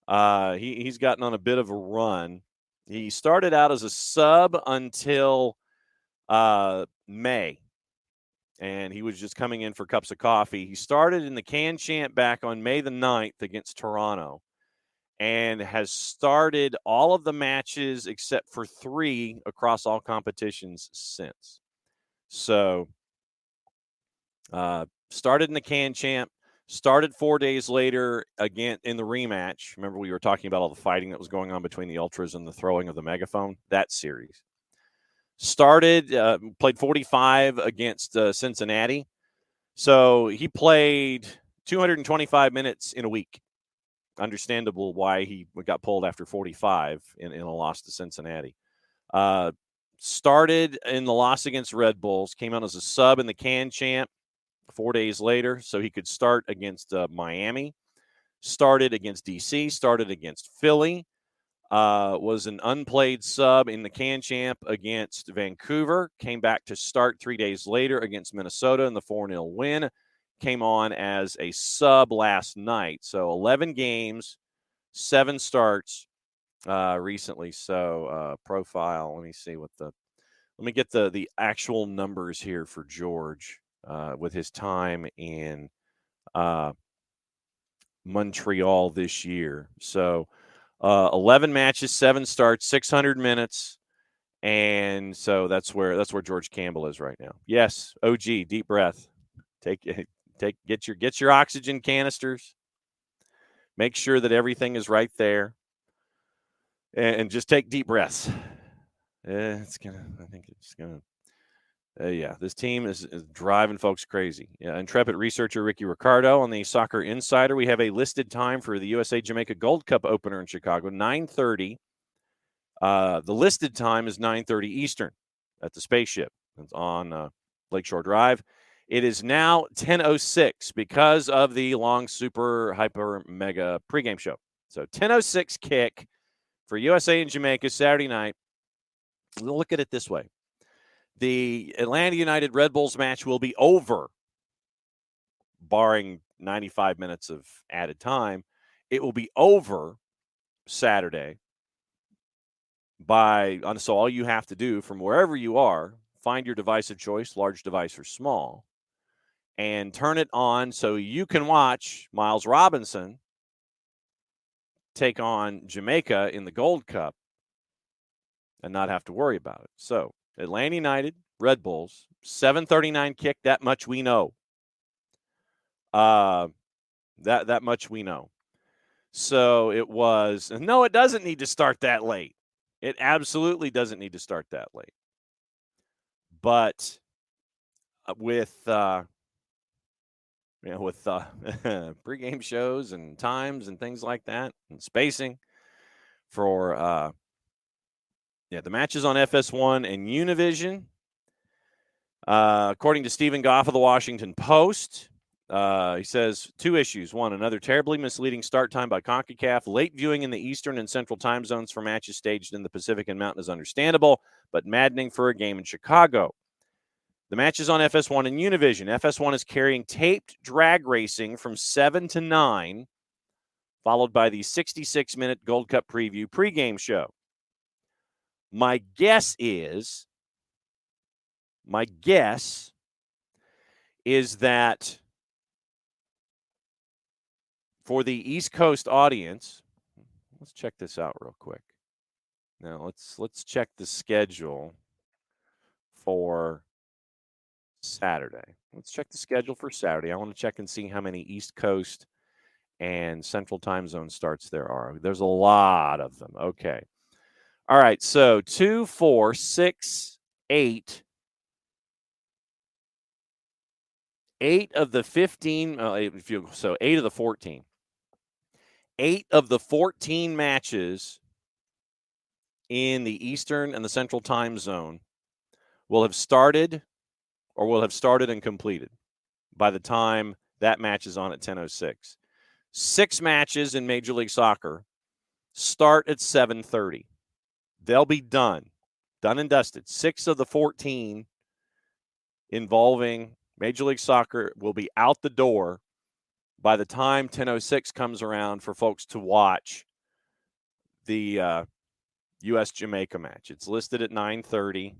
He's gotten on a bit of a run. He started out as a sub until May, and he was just coming in for cups of coffee. He started in the Can Champ back on May the 9th against Toronto, and has started all of the matches except for 3 across all competitions since. So started in the Can Champ, started 4 days later again in the rematch. Remember, we were talking about all the fighting that was going on between the Ultras and the throwing of the megaphone, that series. Started, played 45 against Cincinnati. So he played 225 minutes in a week. Understandable why he got pulled after 45 in a loss to Cincinnati. Started in the loss against Red Bulls, came out as a sub in the Can Champ 4 days later, so he could start against Miami. Started against DC, started against Philly. Was an unplayed sub in the Can Champ against Vancouver. Came back to start 3 days later against Minnesota in the 4-0 win. Came on as a sub last night. So 11 games, 7 starts recently. So profile, let me get the actual numbers here for George with his time in Montreal this year. So 11 matches, 7 starts, 600 minutes. And so that's where George Campbell is right now. Yes, OG, deep breath. Get your oxygen canisters. Make sure that everything is right there. And just take deep breaths. This team is driving folks crazy. Intrepid researcher Ricky Ricardo on the Soccer Insider. We have a listed time for the USA Jamaica Gold Cup opener in Chicago, 9:30. The listed time is 9:30 Eastern at the Spaceship. It's on Lakeshore Drive. It is now 10:06 because of the long super hyper mega pregame show. So 10:06 kick for USA and Jamaica Saturday night. We'll look at it this way. The Atlanta United Red Bulls match will be over, barring 95 minutes of added time. It will be over Saturday so all you have to do from wherever you are, find your device of choice, large device or small, and turn it on so you can watch Miles Robinson take on Jamaica in the Gold Cup and not have to worry about it. So Atlanta United, Red Bulls, 7:39 kick. That much we know. That much we know. So it was. No, it doesn't need to start that late. It absolutely doesn't need to start that late. But with pregame shows and times and things like that and spacing for the matches on FS1 and Univision. According to Stephen Goff of the Washington Post, he says 2 issues. 1, another terribly misleading start time by CONCACAF. Late viewing in the Eastern and Central time zones for matches staged in the Pacific and Mountain is understandable, but maddening for a game in Chicago. The matches on FS1 and Univision. FS1 is carrying taped drag racing from 7 to 9, followed by the 66-minute Gold Cup preview pregame show. My guess is that for the East Coast audience, let's check this out real quick. Now let's check the schedule for Saturday. Let's check the schedule for Saturday. I want to check and see how many East Coast and Central time zone starts there are. There's a lot of them. Okay. All right. So 2, 4, 6, 8. 8 of the 15. 8 of the 14. 8 of the 14 matches in the Eastern and the Central time zone will have started and completed by the time that match is on at 10:06. 6 matches in Major League Soccer start at 7:30. They'll be done and dusted. 6 of the 14 involving Major League Soccer will be out the door by the time 10:06 comes around for folks to watch the U.S.-Jamaica match. It's listed at 9:30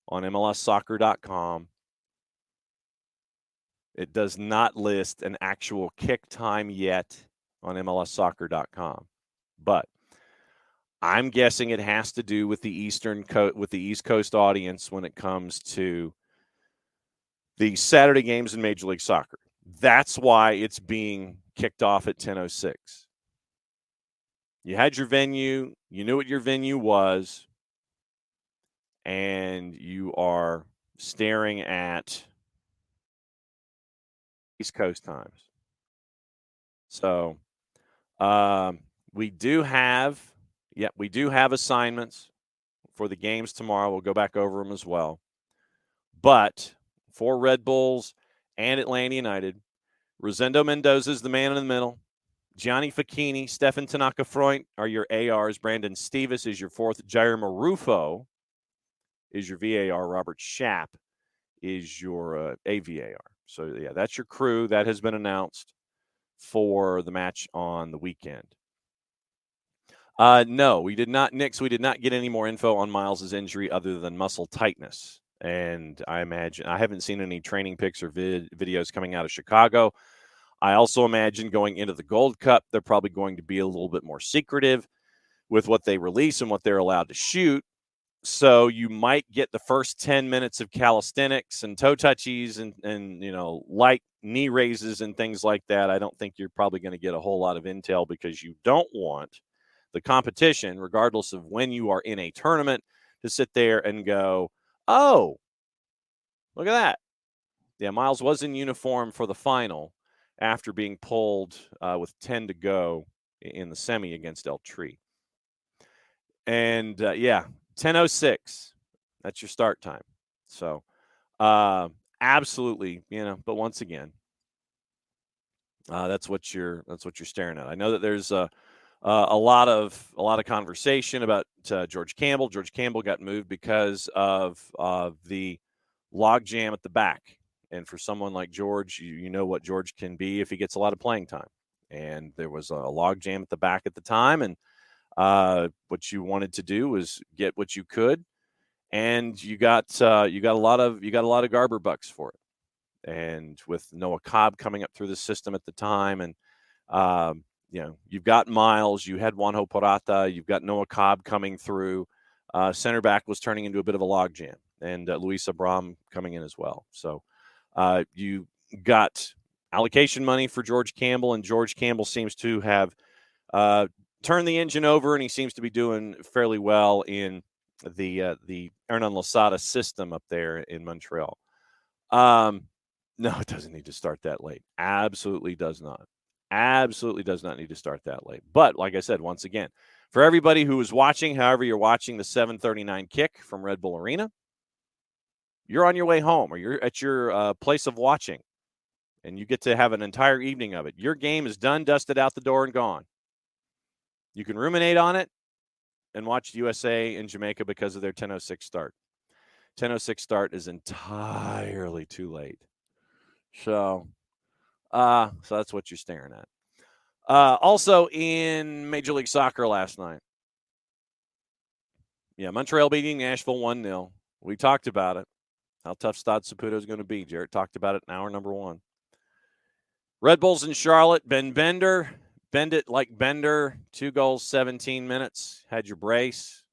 on MLSsoccer.com. It does not list an actual kick time yet on MLSsoccer.com, but I'm guessing it has to do with the East Coast audience when it comes to the Saturday games in Major League Soccer. That's why it's being kicked off at 10:06. You had your venue, you knew what your venue was, and you are staring at East Coast times. So we do have assignments for the games tomorrow. We'll go back over them as well. But for Red Bulls and Atlanta United, Rosendo Mendoza is the man in the middle. Gianni Facchini, Stefan Tanaka-Freund are your ARs. Brandon Stevens is your fourth. Jair Marufo is your VAR. Robert Schaap is your AVAR. So, yeah, that's your crew. That has been announced for the match on the weekend. No, we did not, Nix. We did not get any more info on Miles's injury other than muscle tightness. And I imagine I haven't seen any training pics or videos coming out of Chicago. I also imagine going into the Gold Cup, they're probably going to be a little bit more secretive with what they release and what they're allowed to shoot. So you might get the first 10 minutes of calisthenics and toe touchies and light knee raises and things like that. I don't think you're probably going to get a whole lot of intel because you don't want the competition, regardless of when you are in a tournament, to sit there and go, oh, look at that. Yeah, Miles was in uniform for the final after being pulled with 10 to go in the semi against El Tri. And, 10:06. That's your start time. So, absolutely, but once again, that's what you're staring at. I know that there's a lot of conversation about George Campbell. George Campbell got moved because of the log jam at the back. And for someone like George, you know what George can be if he gets a lot of playing time. And there was a log jam at the back at the time, and what you wanted to do was get what you could, and you got a lot of Garber bucks for it. And with Noah Cobb coming up through the system at the time, and you've got Miles, you had Juanjo Porata, you've got Noah Cobb coming through. Center back was turning into a bit of a logjam, and Luis Abram coming in as well. So you got allocation money for George Campbell, and George Campbell seems to have turned the engine over, and he seems to be doing fairly well in Hernan Losada system up there in Montreal. No, it doesn't need to start that late. Absolutely does not. Absolutely does not need to start that late. But like I said, once again, for everybody who is watching, however you're watching the 7:39 kick from Red Bull Arena, you're on your way home or you're at your place of watching, and you get to have an entire evening of it. Your game is done, dusted out the door, and gone. You can ruminate on it and watch USA and Jamaica because of their 10:06 start. 10:06 start is entirely too late. So that's what you're staring at. Also in Major League Soccer last night. Yeah, Montreal beating Nashville 1-0. We talked about it, how tough Stade Saputo is going to be. Jarrett talked about it in hour number 1. Red Bulls in Charlotte, Ben Bender, bend it like Bender, 2 goals, 17 minutes, had your brace.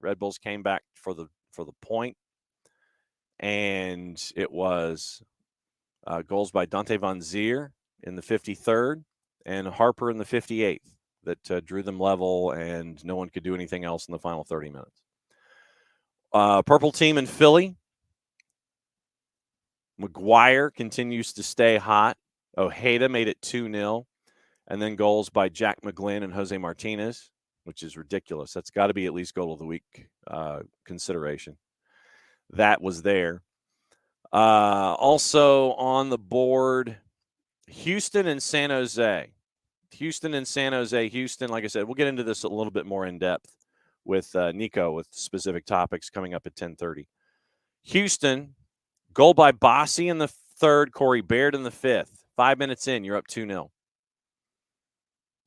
Red Bulls came back for the point, and it was goals by Dante Van Zier in the 53rd and Harper in the 58th that drew them level, and no one could do anything else in the final 30 minutes. Purple team in Philly. McGuire continues to stay hot. Ojeda made it 2-0. And then goals by Jack McGlynn and Jose Martinez, which is ridiculous. That's got to be at least goal of the week consideration. That was there. Also on the board, Houston and San Jose. Houston, like I said, we'll get into this a little bit more in depth with Niko with specific topics coming up at 10:30. Houston, goal by Bossi in the 3rd, Corey Baird in the 5th. 5 minutes in, you're up 2-0.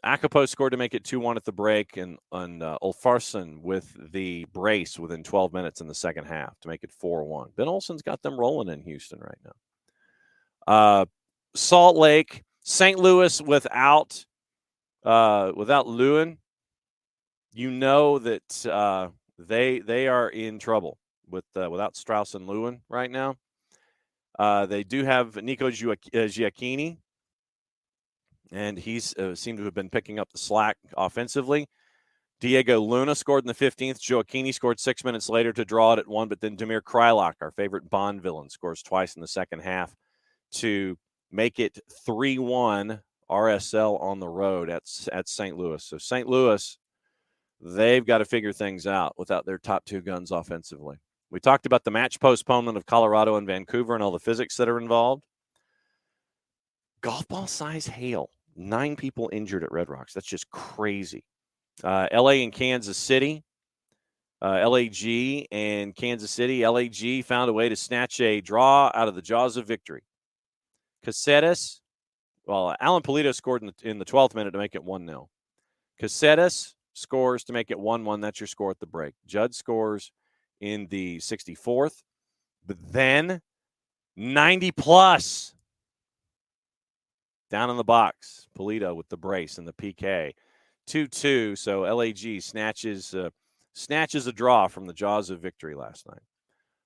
Akapo scored to make it 2-1 at the break, and Ulfarsson with the brace within 12 minutes in the second half to make it 4-1. Ben Olsen's got them rolling in Houston right now. Salt Lake, St. Louis without Lewin, you know that they are in trouble without Strauss and Lewin right now. They do have Nico Giacchini, and he's seemed to have been picking up the slack offensively. Diego Luna scored in the 15th. Giacchini scored 6 minutes later to draw it at 1, but then Damir Kreilach, our favorite Bond villain, scores twice in the second half to make it 3-1 RSL on the road at St. Louis. So St. Louis, they've got to figure things out without their top 2 guns offensively. We talked about the match postponement of Colorado and Vancouver and all the physics that are involved. Golf ball size hail. 9 people injured at Red Rocks. That's just crazy. LA and Kansas City. LAG and Kansas City. LAG found a way to snatch a draw out of the jaws of victory. Caceres, Alan Polito scored in the 12th minute to make it 1-0. Caceres scores to make it 1-1. That's your score at the break. Judd scores in the 64th. But then 90+. Down in the box, Polito with the brace and the PK. 2-2, so LAG snatches a draw from the jaws of victory last night.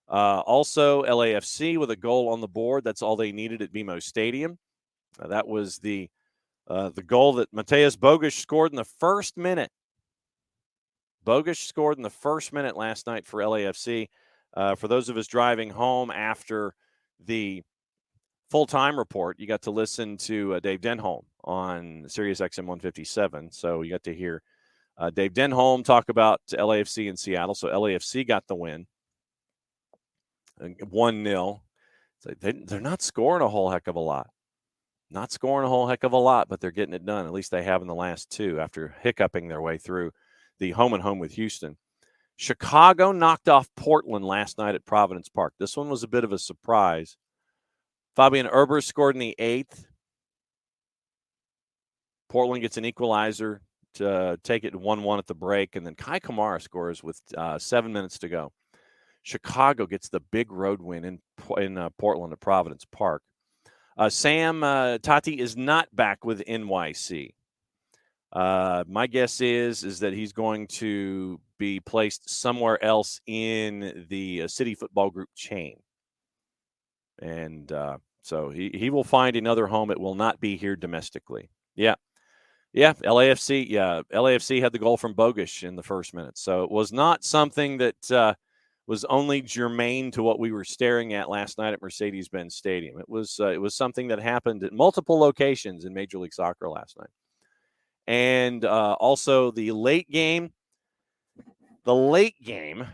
Also, LAFC with a goal on the board. That's all they needed at BMO Stadium. That was the goal that Mateus Bogusz scored in the first minute. Bogusz scored in the first minute last night for LAFC. For those of us driving home after the full-time report, you got to listen to Dave Denholm on Sirius XM 157. So you got to hear Dave Denholm talk about LAFC in Seattle. So LAFC got the win, 1-0. So they're not scoring a whole heck of a lot. But they're getting it done. At least they have in the last 2 after hiccuping their way through the home and home with Houston. Chicago knocked off Portland last night at Providence Park. This one was a bit of a surprise. Fabian Erber scored in the 8th. Portland gets an equalizer to take it 1-1 at the break, and then Kai Kamara scores with 7 minutes to go. Chicago gets the big road win in Portland at Providence Park. Sam Tati is not back with NYC. My guess is that he's going to be placed somewhere else in the City Football Group chain. And so he will find another home. It will not be here domestically. Yeah. Yeah, LAFC. Yeah, LAFC had the goal from Bogusz in the first minute, so it was not something that was only germane to what we were staring at last night at Mercedes-Benz Stadium. It was something that happened at multiple locations in Major League Soccer last night, and also the late game. The late game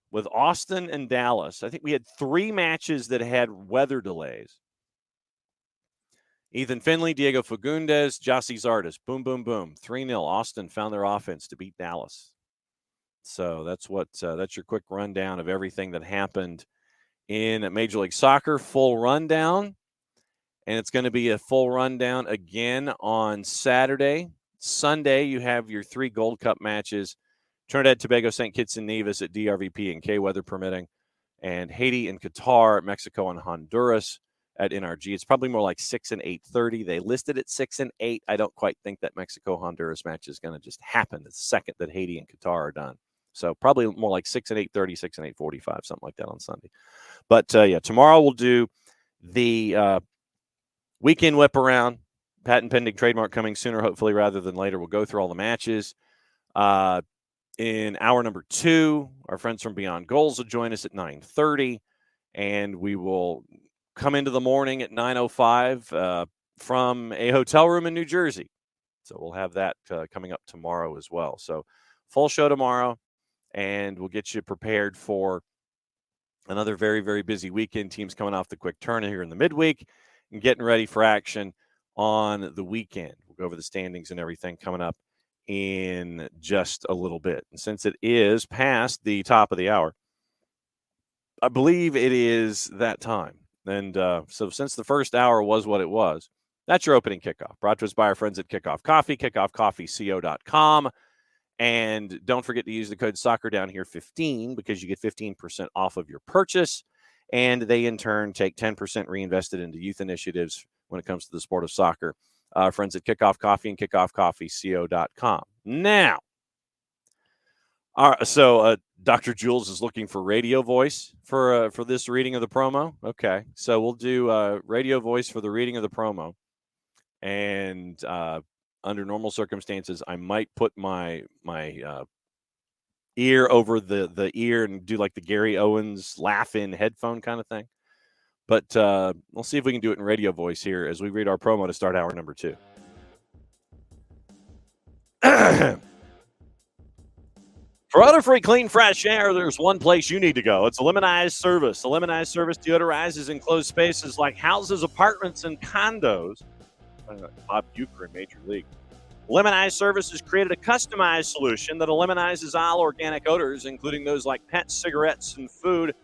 with Austin and Dallas. I think we had 3 matches that had weather delays. Ethan Finley, Diego Fagundes, Jossie Zardes. Boom, boom, boom. 3-0. Austin found their offense to beat Dallas. So that's your quick rundown of everything that happened in Major League Soccer. Full rundown. And it's going to be a full rundown again on Saturday. Sunday, you have your 3 Gold Cup matches. Trinidad, Tobago, St. Kitts and Nevis at DRVP and K, weather permitting. And Haiti and Qatar, Mexico and Honduras at NRG. It's probably more like 6 and 8:30. They listed it 6 and 8. I don't quite think that Mexico-Honduras match is going to just happen the second that Haiti and Qatar are done. So probably more like 6 and 8:30, 6 and 8:45, something like that on Sunday. But, tomorrow we'll do the weekend whip around. Patent pending, trademark coming sooner, hopefully, rather than later. We'll go through all the matches. In hour number 2, our friends from Beyond Goals will join us at 9:30, and we will come into the morning at 9:05 from a hotel room in New Jersey. So we'll have that coming up tomorrow as well. So full show tomorrow, and we'll get you prepared for another very, very busy weekend. Teams coming off the quick turn here in the midweek and getting ready for action on the weekend. We'll go over the standings and everything coming up in just a little bit. And since it is past the top of the hour, I believe it is that time. And so since the first hour was what it was, that's your opening kickoff. Brought to us by our friends at Kickoff Coffee, kickoffcoffeeco.com. And don't forget to use the code SoccerDownHere15 because you get 15% off of your purchase. And they, in turn, take 10% reinvested into youth initiatives when it comes to the sport of soccer. Friends at Kickoff Coffee and kickoffcoffeeco.com. Now, so Dr. Jules is looking for radio voice for this reading of the promo. Okay, so we'll do radio voice for the reading of the promo. And under normal circumstances, I might put my ear over the ear and do like the Gary Owens laugh-in headphone kind of thing. But we'll see if we can do it in radio voice here as we read our promo to start hour number 2. For odor-free, clean, fresh air, there's one place you need to go. It's a Lemonized Service. A Lemonized Service deodorizes enclosed spaces like houses, apartments, and condos. Bob Uecker in Major League. Lemonized Service has created a customized solution that eliminizes all organic odors, including those like pets, cigarettes, and food.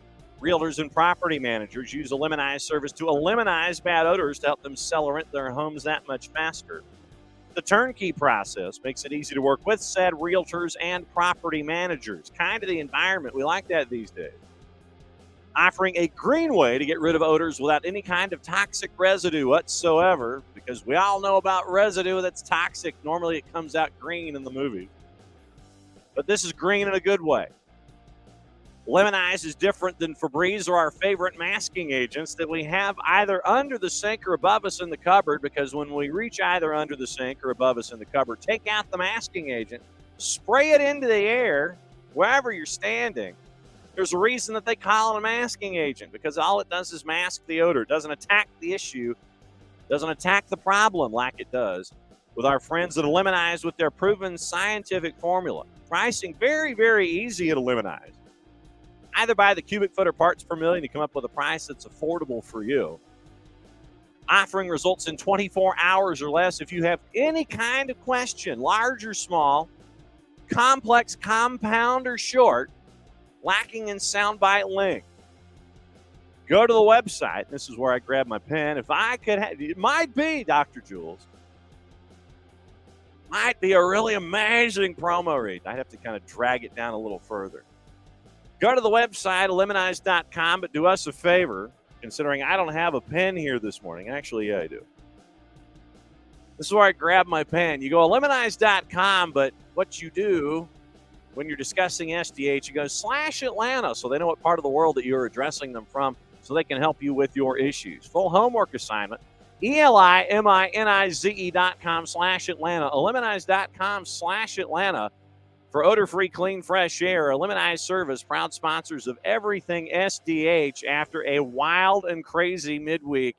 Realtors and property managers use a Lemonized Service to eliminate bad odors to help them sell or rent their homes that much faster. The turnkey process makes it easy to work with said realtors and property managers. Kind of the environment. We like that these days. Offering a green way to get rid of odors without any kind of toxic residue whatsoever, because we all know about residue that's toxic. Normally it comes out green in the movie. But this is green in a good way. Lemonize is different than Febreze or our favorite masking agents that we have either under the sink or above us in the cupboard, because when we reach either under the sink or above us in the cupboard, take out the masking agent, spray it into the air wherever you're standing. There's a reason that they call it a masking agent, because all it does is mask the odor. It doesn't attack the issue, doesn't attack the problem like it does with our friends at Lemonize with their proven scientific formula. Pricing very, very easy at Lemonize. Either buy the cubic foot or parts per million to come up with a price that's affordable for you. Offering results in 24 hours or less. If you have any kind of question, large or small, complex, compound, or short, lacking in soundbite length, go to the website. This is where I grab my pen. If I could have, it might be, Dr. Jules, might be a really amazing promo read. I'd have to kind of drag it down a little further. Go to the website, lemonize.com, but do us a favor, considering I don't have a pen here this morning. Actually, yeah, I do. This is where I grab my pen. You go to lemonize.com, but what you do when you're discussing SDH, you go /Atlanta, so they know what part of the world that you're addressing them from, so they can help you with your issues. Full homework assignment. ELIMINIZE.com/Atlanta. Eliminize.com/Atlanta for odor-free, clean, fresh air. Eliminize Service, proud sponsors of everything SDH after a wild and crazy midweek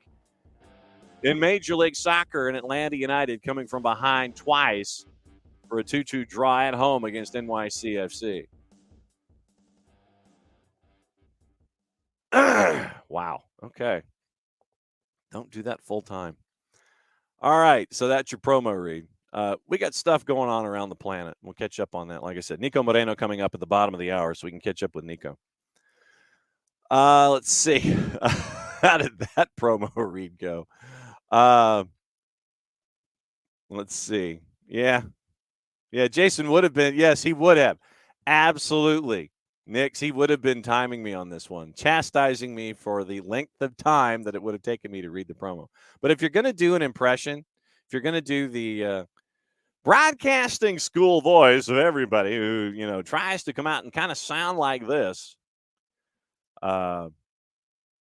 in Major League Soccer, and Atlanta United coming from behind twice for a 2-2 draw at home against NYC FC. Wow. Okay. Don't do that full time. All right. So that's your promo read. We got stuff going on around the planet. We'll catch up on that. Like I said, Niko Moreno coming up at the bottom of the hour, so we can catch up with Niko. Let's see. How did that promo read go? Let's see. Yeah. Jason would have been. Yes, he would have. Absolutely. Nix, he would have been timing me on this one, chastising me for the length of time that it would have taken me to read the promo. But if you're going to do an impression, if you're going to do the broadcasting school voice of everybody who, tries to come out and kind of sound like this, it's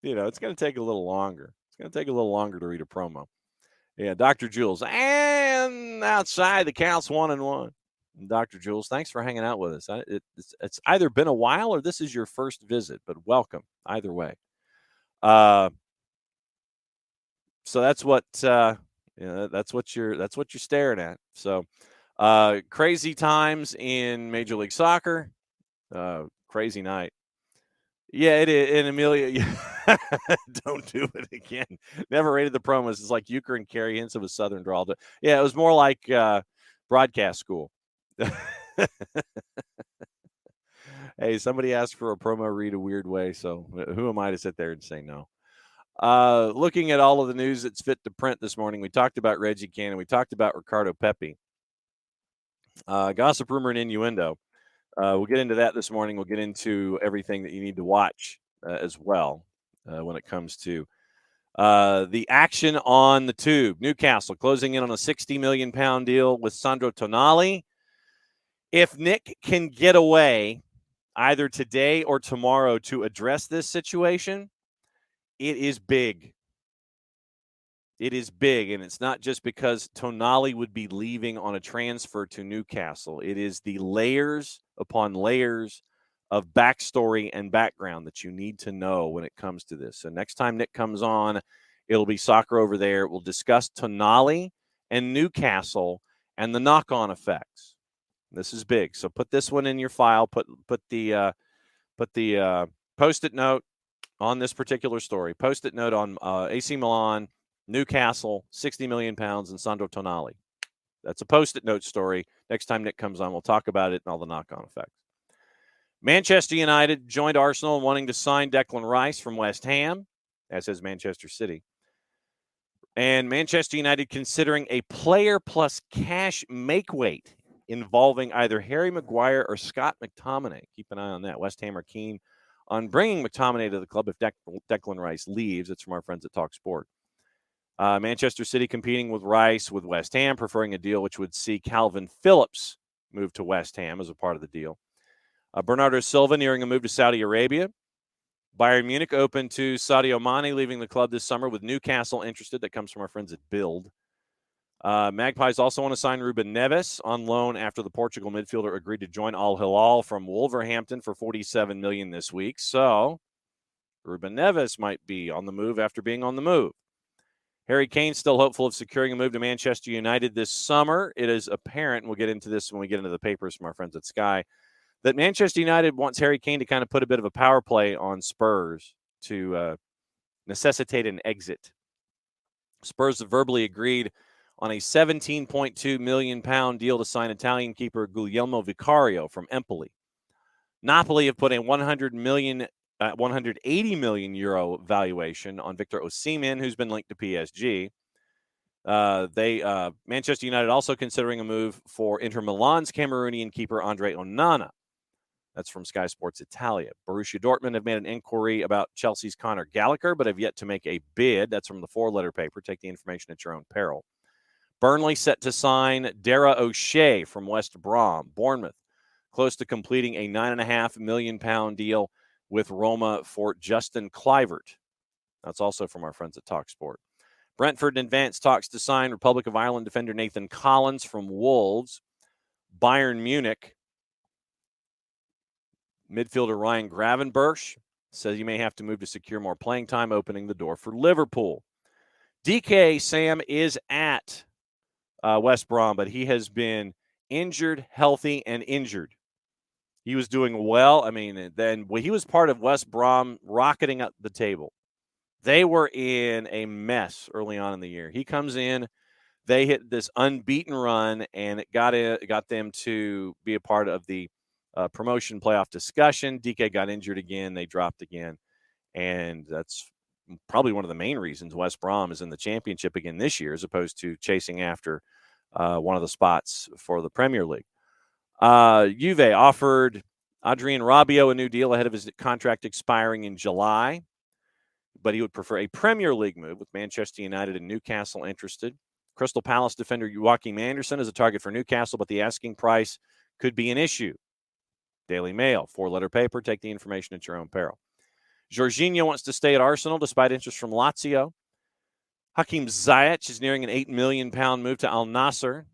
going to take a little longer. It's going to take a little longer to read a promo. Yeah, Dr. Jules. And outside, the count's 1-1. Dr. Jules, thanks for hanging out with us. It's either been a while or this is your first visit, but welcome either way. So that's what that's what you're staring at. So crazy times in Major League Soccer. Crazy night. Yeah, it is. And Amelia, don't do it again. Never rated the promos. It's like Euchre and Carrie hints of a Southern drawl. Yeah, it was more like broadcast school. Hey, somebody asked for a promo read a weird way, so who am I to sit there and say no? Looking at all of the news that's fit to print this morning, we talked about Reggie Cannon. We talked about Ricardo Pepi. Gossip, rumor, and innuendo. We'll get into that this morning. We'll get into everything that you need to watch as well when it comes to the action on the tube. Newcastle closing in on a £60 million deal with Sandro Tonali. If Nick can get away either today or tomorrow to address this situation, it is big. It is big, and it's not just because Tonali would be leaving on a transfer to Newcastle. It is the layers upon layers of backstory and background that you need to know when it comes to this. So next time Nick comes on, it'll be Soccer Over There. We'll discuss Tonali and Newcastle and the knock-on effects. This is big. So put this one in your file. Put the Post-it note on this particular story. Post-it note on AC Milan, Newcastle, £60 million, and Sandro Tonali. That's a Post-it note story. Next time Nick comes on, we'll talk about it and all the knock-on effects. Manchester United joined Arsenal in wanting to sign Declan Rice from West Ham, as has Manchester City. And Manchester United considering a player plus cash make-weight involving either Harry Maguire or Scott McTominay. Keep an eye on that. West Ham are keen on bringing McTominay to the club if Declan Rice leaves. It's from our friends at Talk Sport. Manchester City competing with Rice with West Ham, preferring a deal which would see Calvin Phillips move to West Ham as a part of the deal. Bernardo Silva nearing a move to Saudi Arabia. Bayern Munich open to Sadio Mane leaving the club this summer with Newcastle interested. That comes from our friends at Build. Magpies also want to sign Ruben Neves on loan after the Portugal midfielder agreed to join Al Hilal from Wolverhampton for $47 million this week. So Ruben Neves might be on the move after being on the move. Harry Kane still hopeful of securing a move to Manchester United this summer. It is apparent, and we'll get into this when we get into the papers from our friends at Sky, that Manchester United wants Harry Kane to kind of put a bit of a power play on Spurs to necessitate an exit. Spurs have verbally agreed on a £17.2 million deal to sign Italian keeper Guglielmo Vicario from Empoli. Napoli have put a 180 million euro valuation on Victor Osimhen, who's been linked to PSG. Manchester United also considering a move for Inter Milan's Cameroonian keeper Andre Onana. That's from Sky Sports Italia. Borussia Dortmund have made an inquiry about Chelsea's Conor Gallagher, but have yet to make a bid. That's from the four-letter paper. Take the information at your own peril. Burnley set to sign Dara O'Shea from West Brom. Bournemouth close to completing a £9.5 million deal with Roma for Justin Kluivert. That's also from our friends at TalkSport. Brentford in advanced talks to sign Republic of Ireland defender Nathan Collins from Wolves. Bayern Munich midfielder Ryan Gravenberch says he may have to move to secure more playing time, opening the door for Liverpool. DK Sam is at West Brom, but he has been injured, healthy, and injured. He was doing well. I mean, then he was part of West Brom rocketing up the table. They were in a mess early on in the year. He comes in, they hit this unbeaten run, and it got them to be a part of the promotion playoff discussion. DK got injured again. They dropped again, and that's probably one of the main reasons West Brom is in the championship again this year, as opposed to chasing after one of the spots for the Premier League. Juve offered Adrien Rabiot a new deal ahead of his contract expiring in July, but he would prefer a Premier League move, with Manchester United and Newcastle interested. Crystal Palace defender Joachim Anderson is a target for Newcastle, but the asking price could be an issue. Daily Mail, 4-letter paper, take the information at your own peril. Jorginho wants to stay at Arsenal despite interest from Lazio. Hakim Ziyech is nearing an £8 million move to Al Nassr.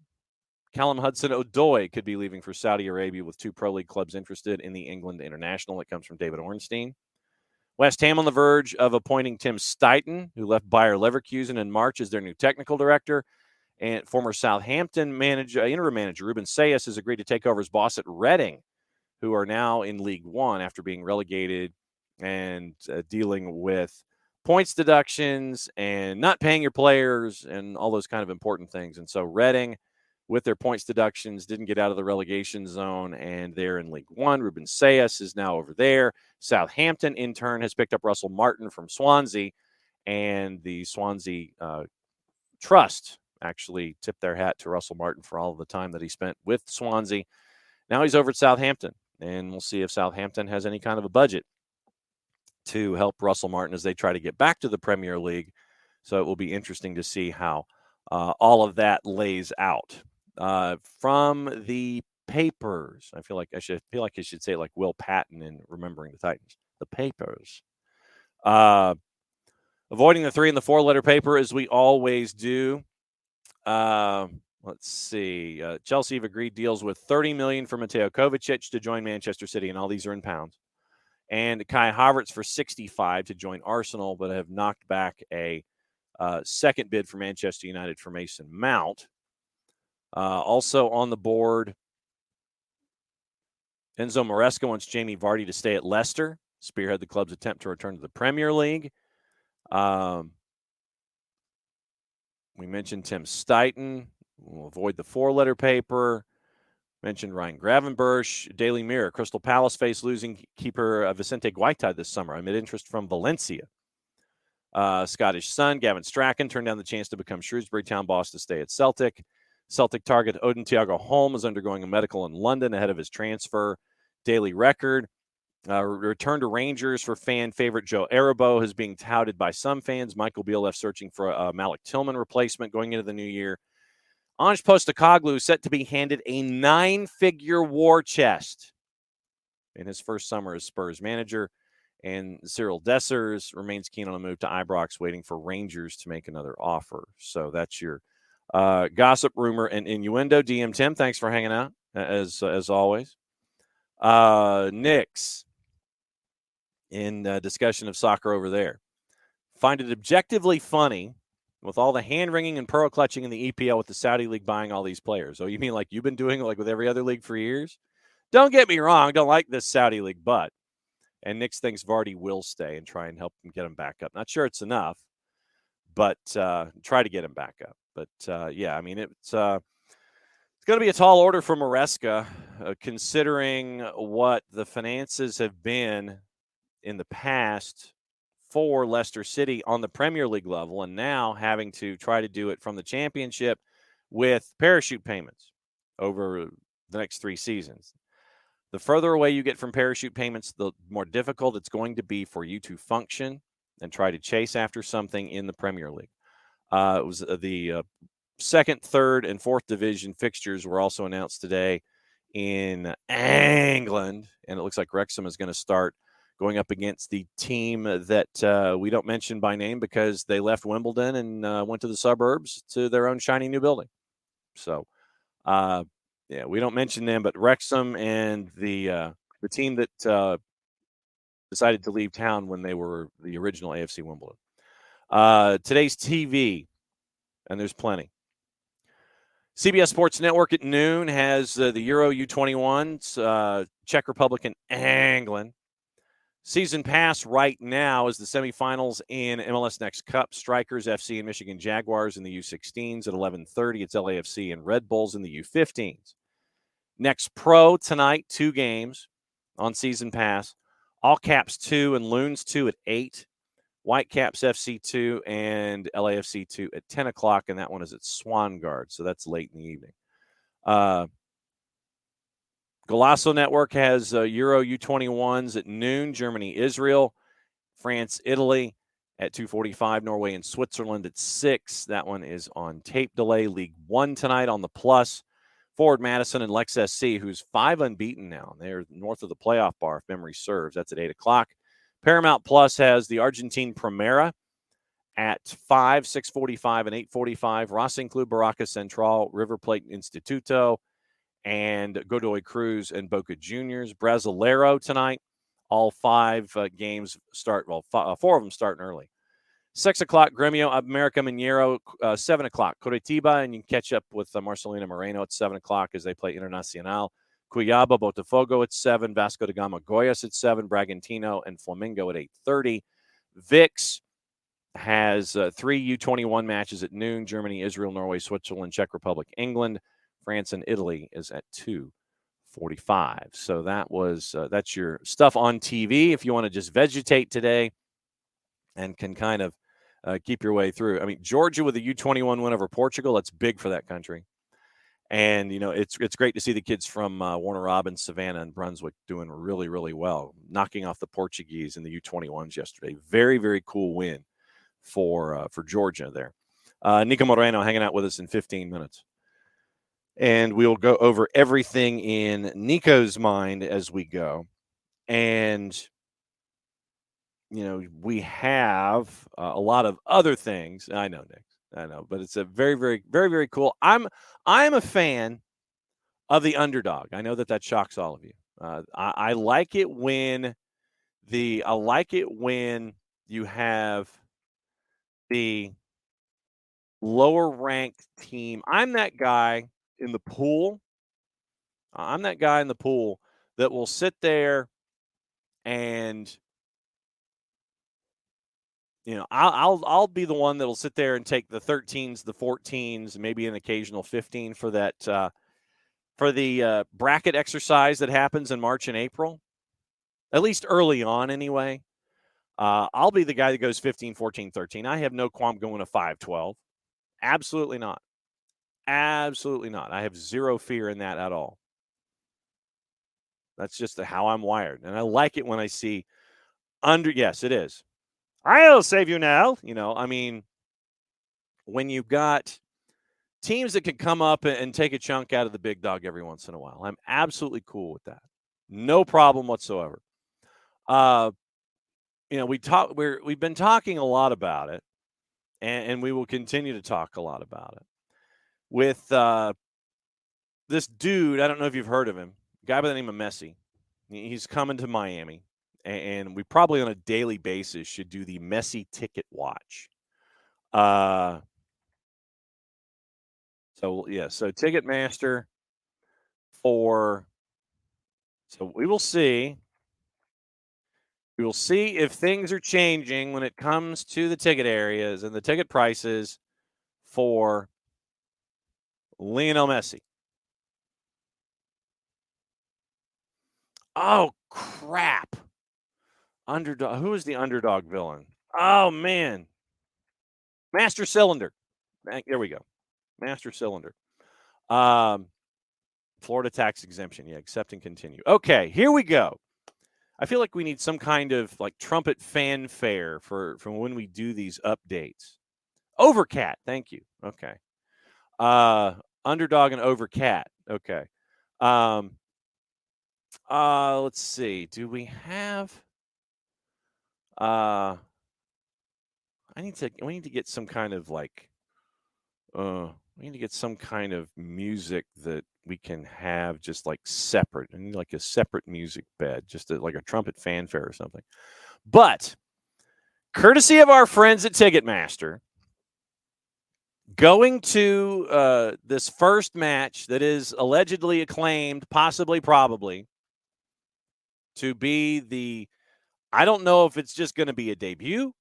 Callum Hudson-Odoi could be leaving for Saudi Arabia, with 2 Pro League clubs interested in the England international. That comes from David Ornstein. West Ham on the verge of appointing Tim Stuyton, who left Bayer Leverkusen in March, as their new technical director. And former Southampton interim manager Ruben Sayas has agreed to take over as boss at Reading, who are now in League One after being relegated and dealing with points deductions and not paying your players and all those kind of important things. And so Reading, with their points deductions, didn't get out of the relegation zone, and they're in League One. Ruben Sayas is now over there. Southampton, in turn, has picked up Russell Martin from Swansea, and the Swansea Trust actually tipped their hat to Russell Martin for all of the time that he spent with Swansea. Now he's over at Southampton, and we'll see if Southampton has any kind of a budget to help Russell Martin as they try to get back to the Premier League. So it will be interesting to see how all of that lays out. From the papers, I feel like I should say it like Will Patton in Remembering the Titans. The papers. Avoiding the 3 and the 4-letter paper, as we always do. Let's see. Chelsea have agreed deals with $30 million for Mateo Kovacic to join Manchester City, and all these are in pounds. And Kai Havertz for $65 to join Arsenal, but have knocked back a second bid for Manchester United for Mason Mount. Also on the board, Enzo Maresca wants Jamie Vardy to stay at Leicester, spearhead the club's attempt to return to the Premier League. We mentioned Tim Stuyton. We'll avoid the 4-letter paper. Mentioned Ryan Gravenberch. Daily Mirror, Crystal Palace face losing keeper Vicente Guaita this summer amid interest from Valencia. Scottish Sun, Gavin Strachan turned down the chance to become Shrewsbury Town boss to stay at Celtic. Celtic target Odin Thiago Holm is undergoing a medical in London ahead of his transfer. Daily Record, return to Rangers for fan favorite Joe Aribo is being touted by some fans. Michael Beale left searching for a Malik Tillman replacement going into the new year. Ange Postecoglou set to be handed a 9-figure war chest in his first summer as Spurs manager. And Cyril Dessers remains keen on a move to Ibrox, waiting for Rangers to make another offer. So that's your gossip, rumor, and innuendo. DM Tim, thanks for hanging out, as always. Knicks, in discussion of soccer over there, find it objectively funny with all the hand-wringing and pearl-clutching in the EPL with the Saudi League buying all these players. Oh, you mean like you've been doing it like with every other league for years? Don't get me wrong, don't like this Saudi League, but and Knicks thinks Vardy will stay and try and help him get him back up. Not sure it's enough, but try to get him back up. But, yeah, I mean, it's going to be a tall order for Maresca, considering what the finances have been in the past for Leicester City on the Premier League level, and now having to try to do it from the championship with parachute payments over the next 3 seasons. The further away you get from parachute payments, the more difficult it's going to be for you to function and try to chase after something in the Premier League. It was the second, third, and fourth division fixtures were also announced today in England, and it looks like Wrexham is going to start going up against the team that we don't mention by name because they left Wimbledon and went to the suburbs to their own shiny new building. So, we don't mention them, but Wrexham and the team that decided to leave town when they were the original AFC Wimbledon. Today's TV, and there's plenty. CBS Sports Network at noon has the Euro U21s, Czech Republic and England. Season pass right now is the semifinals in MLS Next Cup. Strikers FC and Michigan Jaguars in the U16s at 11:30. It's LAFC and Red Bulls in the U15s. Next Pro tonight, 2 games on season pass. All Caps 2 and Loons 2 at 8. Whitecaps FC 2 and LAFC 2 at 10 o'clock, and that one is at Swangard, so that's late in the evening. Golasso Network has Euro U21s at noon, Germany, Israel, France, Italy at 2:45, Norway and Switzerland at 6. That one is on tape delay. League One tonight on the Plus. Forward Madison and Lex SC, who's 5 unbeaten now. They're north of the playoff bar, if memory serves. That's at 8 o'clock. Paramount Plus has the Argentine Primera at 5, 6:45, and 8:45. Racing Club Barraca Central, River Plate Instituto, and Godoy Cruz and Boca Juniors. Brasileiro tonight. All 5 games start, 4 of them starting early. 6 o'clock, Gremio America Mineiro. 7 o'clock, Curitiba, and you can catch up with Marcelino Moreno at 7 o'clock as they play Internacional. Cuiabá, Botafogo at 7, Vasco da Gama, Goiás at 7, Bragantino and Flamengo at 8:30. VIX has 3 U21 matches at noon, Germany, Israel, Norway, Switzerland, Czech Republic, England. France and Italy is at 2:45. So that's your stuff on TV if you want to just vegetate today and can kind of keep your way through. I mean, Georgia with a U21 win over Portugal, that's big for that country. And, it's great to see the kids from Warner Robins, Savannah, and Brunswick doing really, really well, knocking off the Portuguese in the U21s yesterday. Very, very cool win for Georgia there. Niko Moreno hanging out with us in 15 minutes. And we'll go over everything in Niko's mind as we go. And, we have a lot of other things. I know, Nick. I know, but it's a very, very, very, very cool. I'm a fan of the underdog. I know that shocks all of you. I like it when you have the lower ranked team. I'm that guy in the pool. That will sit there and I'll be the one that'll sit there and take the 13s, the 14s, maybe an occasional 15 for that for the bracket exercise that happens in March and April, at least early on anyway. I'll be the guy that goes 15, 14, 13. I have no qualm going to 5, 12. Absolutely not. Absolutely not. I have zero fear in that at all. That's just how I'm wired. And I like it when I see yes, it is. I'll save you now. When you've got teams that can come up and take a chunk out of the big dog every once in a while, I'm absolutely cool with that. No problem whatsoever. We've been talking a lot about it, and we will continue to talk a lot about it with this dude. I don't know if you've heard of him, a guy by the name of Messi. He's coming to Miami. And we probably on a daily basis should do the Messi ticket watch. So Ticketmaster so we will see. We will see if things are changing when it comes to the ticket areas and the ticket prices for Lionel Messi. Oh, crap. Underdog. Who is the underdog villain? Oh, man. Master Cylinder. There we go. Master Cylinder. Florida tax exemption. Yeah, accept and continue. Okay, here we go. I feel like we need some kind of trumpet fanfare for when we do these updates. Overcat. Thank you. Okay. Underdog and Overcat. Okay. Let's see. Do we have we need to get some kind of we need to get some kind of music that we can have just like separate. I need like a separate music bed, just like a trumpet fanfare or something. But courtesy of our friends at Ticketmaster, going to this first match that is allegedly acclaimed, possibly, probably, to be I don't know if it's just going to be a debut.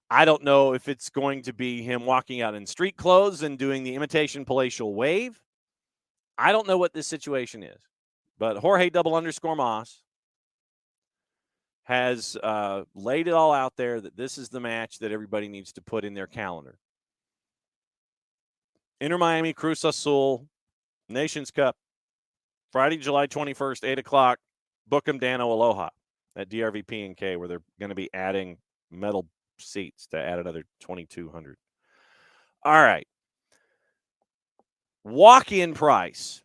I don't know if it's going to be him walking out in street clothes and doing the imitation palatial wave. I don't know what this situation is. But Jorge _Moss has laid it all out there that this is the match that everybody needs to put in their calendar. Inter Miami, Cruz Azul, Nations Cup, Friday, July 21st, 8 o'clock, Book'em Dano Aloha at DRV P&K, where they're going to be adding metal seats to add another 2,200. All right. Walk-in price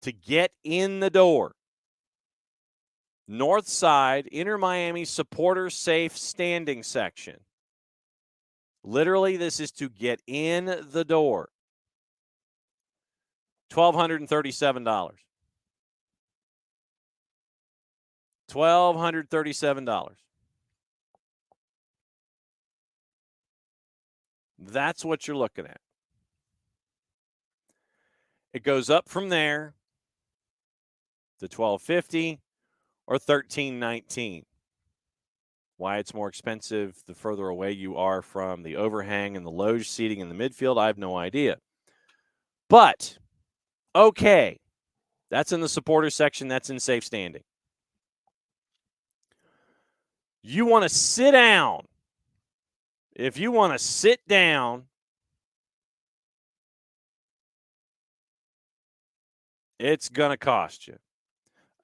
to get in the door. North side, Inter Miami supporter safe standing section. Literally, this is to get in the door. $1,237. $1,237. That's what you're looking at. It goes up from there to $1,250 or $1,319. Why it's more expensive the further away you are from the overhang and the loge seating in the midfield, I have no idea. But, okay, that's in the supporter section. That's in safe standing. You want to sit down. If you want to sit down, it's going to cost you.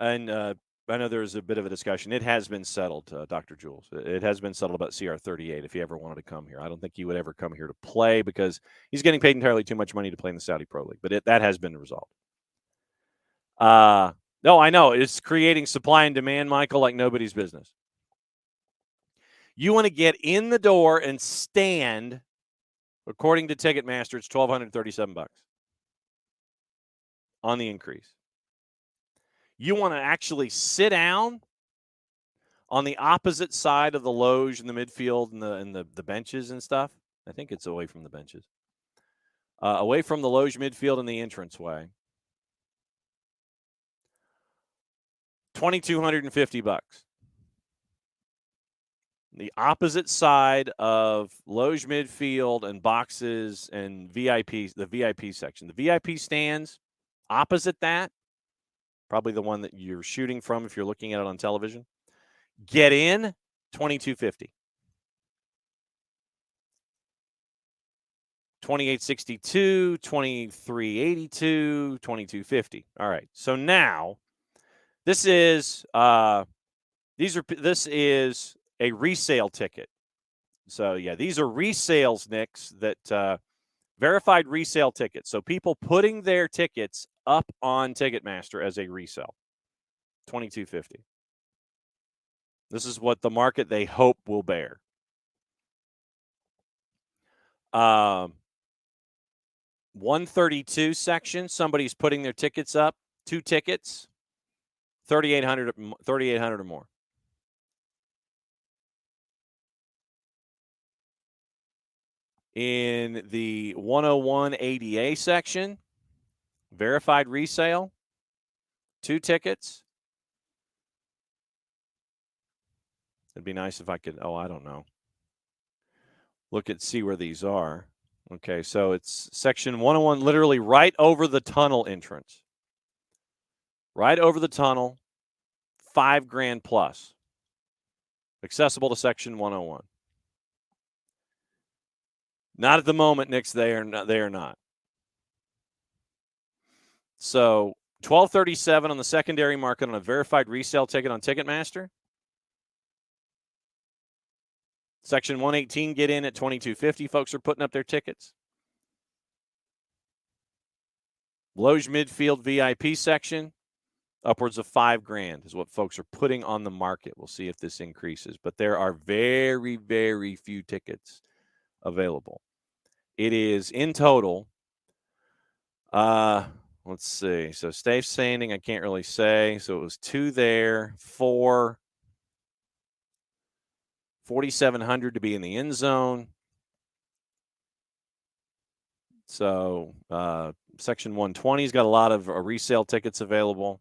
And I know there's a bit of a discussion. It has been settled, Dr. Jules. It has been settled about CR38 if he ever wanted to come here. I don't think he would ever come here to play because he's getting paid entirely too much money to play in the Saudi Pro League. But that has been resolved. No, I know. It's creating supply and demand, Michael, like nobody's business. You want to get in the door and stand, according to Ticketmaster, it's $1,237 on the increase. You want to actually sit down on the opposite side of the loge in the midfield and the benches and stuff. I think it's away from the benches. Away from the loge midfield and the entranceway. $2,250. The opposite side of loge midfield and boxes and VIPs, the VIP section. The VIP stands opposite that, probably the one that you're shooting from if you're looking at it on television. Get in, $2,250. $2,862, $2,382, $2,250. All right. So now this is a resale ticket. So, yeah, these are resales, Nicks, that verified resale tickets. So people putting their tickets up on Ticketmaster as a resale. $2,250. This is what the market they hope will bear. 132 section, somebody's putting their tickets up. 2 tickets, $3,800 or more. In the 101 ADA section, verified resale, 2 tickets. It'd be nice if I could, I don't know. See where these are. Okay, so it's section 101, literally right over the tunnel entrance. Right over the tunnel, $5,000 plus. Accessible to section 101. Not at the moment, Nicks. They are not. So $1,237 on the secondary market on a verified resale ticket on Ticketmaster. Section 118 get in at $2,250. Folks are putting up their tickets. Loge midfield VIP section Upwards of $5,000 is what folks are putting on the market. We'll see if this increases, but there are very, very few tickets available. It is in total. Let's see. So Stave standing, I can't really say. So it was 2 there, 4, 4,700 to be in the end zone. So Section 120's got a lot of resale tickets available.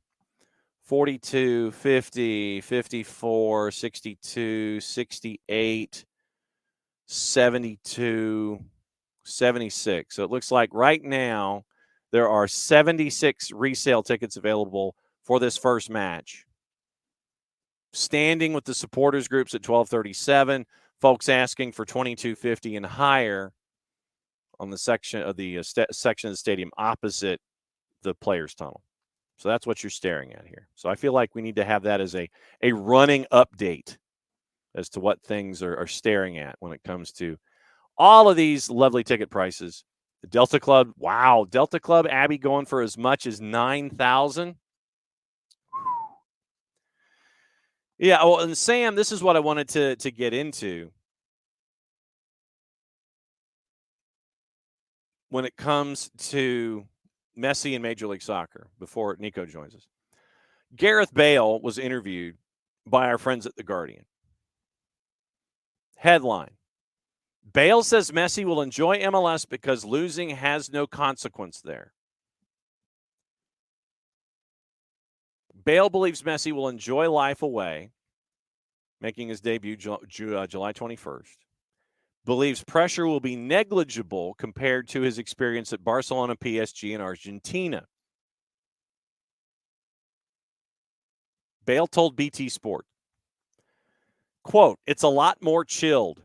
42, 50, 54, 62, 68, 72, 76. So it looks like right now there are 76 resale tickets available for this first match. Standing with the supporters groups at 1237, folks asking for 2250 and higher on the section of the section of the stadium opposite the players' tunnel. So that's what you're staring at here. So I feel like we need to have that as a running update as to what things are staring at when it comes to all of these lovely ticket prices. The Delta Club, wow. Delta Club, Abby going for as much as $9,000. Yeah, well, and Sam, this is what I wanted to get into. When it comes to Messi in Major League Soccer, before Niko joins us. Gareth Bale was interviewed by our friends at The Guardian. Headline: Bale says Messi will enjoy MLS because losing has no consequence there. Bale believes Messi will enjoy life away, making his debut July 21st. Believes pressure will be negligible compared to his experience at Barcelona, PSG, and Argentina. Bale told BT Sport, quote, "It's a lot more chilled.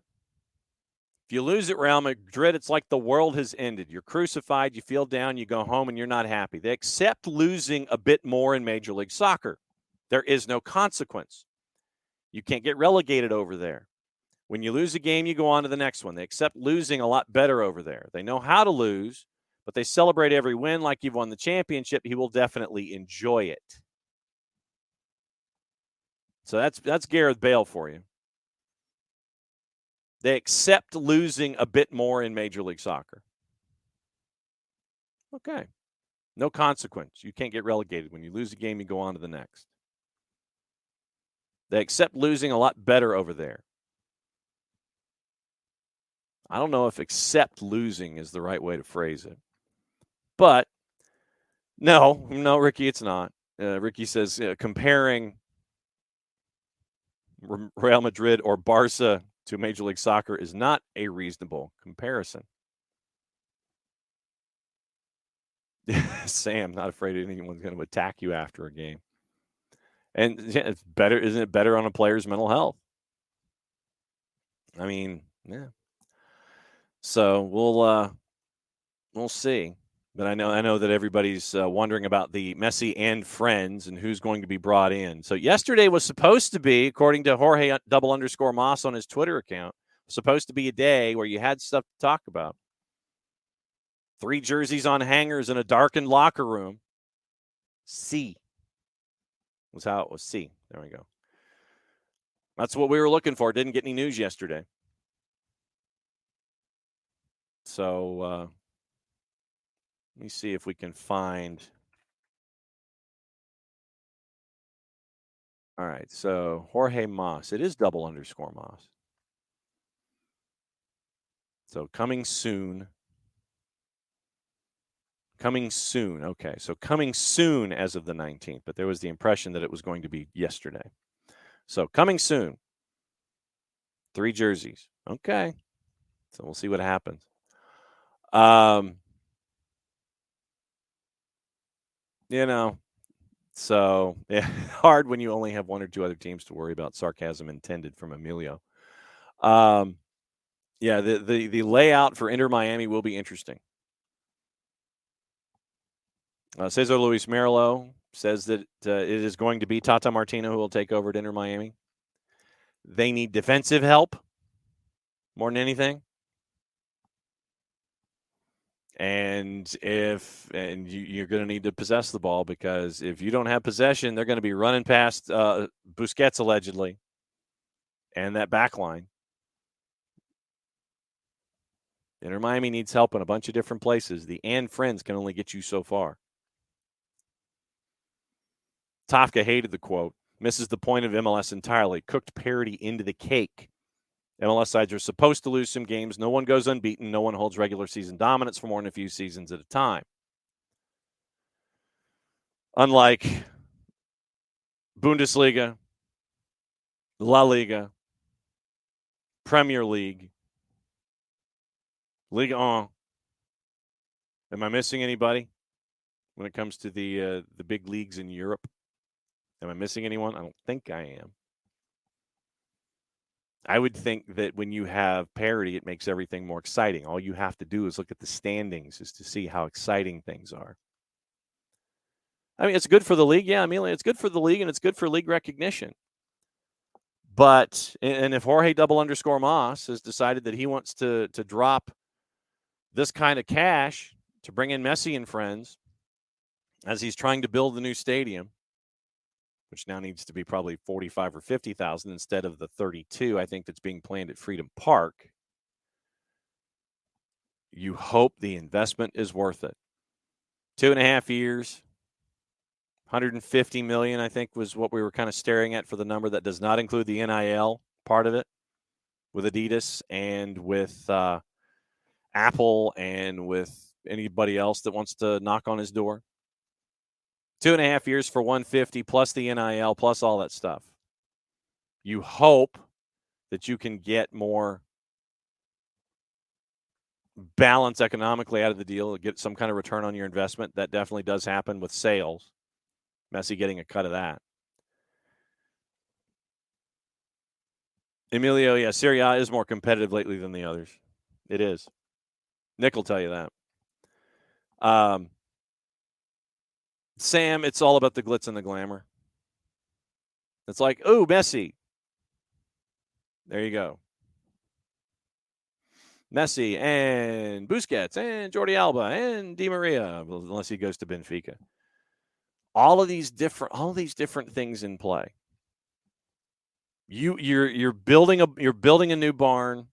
If you lose at Real Madrid, it's like the world has ended. You're crucified, you feel down, you go home, and you're not happy. They accept losing a bit more in Major League Soccer. There is no consequence. You can't get relegated over there. When you lose a game, you go on to the next one. They accept losing a lot better over there. They know how to lose, but they celebrate every win like you've won the championship. He will definitely enjoy it." So that's Gareth Bale for you. They accept losing a bit more in Major League Soccer. Okay. No consequence. You can't get relegated. When you lose a game, you go on to the next. They accept losing a lot better over there. I don't know if accept losing is the right way to phrase it. But no, Ricky, it's not. Ricky says comparing Real Madrid or Barca to Major League Soccer is not a reasonable comparison. Sam, not afraid anyone's going to attack you after a game. And yeah, it's better, isn't it better on a player's mental health? I mean, yeah. So we'll see. But I know that everybody's wondering about the Messi and friends and who's going to be brought in. So yesterday was supposed to be, according to Jorge _Moss on his Twitter account, supposed to be a day where you had stuff to talk about. 3 jerseys on hangers in a darkened locker room. C was how it was. C. There we go. That's what we were looking for. Didn't get any news yesterday. So let me see if we can find. All right. So Jorge Moss. It is _Moss. So coming soon. Coming soon. Okay. So coming soon as of the 19th. But there was the impression that it was going to be yesterday. So coming soon. 3 jerseys. Okay. So we'll see what happens. So yeah, hard when you only have 1 or 2 other teams to worry about. Sarcasm intended from Emilio. The layout for Inter Miami will be interesting. Cesar Luis Merlo says that it is going to be Tata Martino who will take over at Inter Miami. They need defensive help more than anything. And you're going to need to possess the ball, because if you don't have possession, they're going to be running past Busquets allegedly and that back line. Inter Miami needs help in a bunch of different places. The and friends can only get you so far. Tafka hated the quote. Misses the point of MLS entirely. Cooked parity into the cake. MLS sides are supposed to lose some games. No one goes unbeaten. No one holds regular season dominance for more than a few seasons at a time. Unlike Bundesliga, La Liga, Premier League, Ligue 1. Am I missing anybody when it comes to the big leagues in Europe? Am I missing anyone? I don't think I am. I would think that when you have parity, it makes everything more exciting. All you have to do is look at the standings is to see how exciting things are. I mean, it's good for the league. Yeah, I mean, it's good for the league, and it's good for league recognition. But, and if Jorge _Moss has decided that he wants to drop this kind of cash to bring in Messi and friends as he's trying to build the new stadium, which now needs to be probably 45 or 50,000 instead of the 32, I think, that's being planned at Freedom Park. You hope the investment is worth it. 2.5 years, 150 million, I think, was what we were kind of staring at for the number. That does not include the NIL part of it with Adidas and with Apple and with anybody else that wants to knock on his door. 2.5 years for 150 plus the NIL plus all that stuff. You hope that you can get more balance economically out of the deal, get some kind of return on your investment. That definitely does happen with sales. Messi getting a cut of that. Emilio, yeah, Serie A is more competitive lately than the others. It is. Nick will tell you that. Sam, it's all about the glitz and the glamour. It's like, oh, Messi. There you go. Messi and Busquets and Jordi Alba and Di Maria, unless he goes to Benfica. All of these different things in play. You're building a new barn.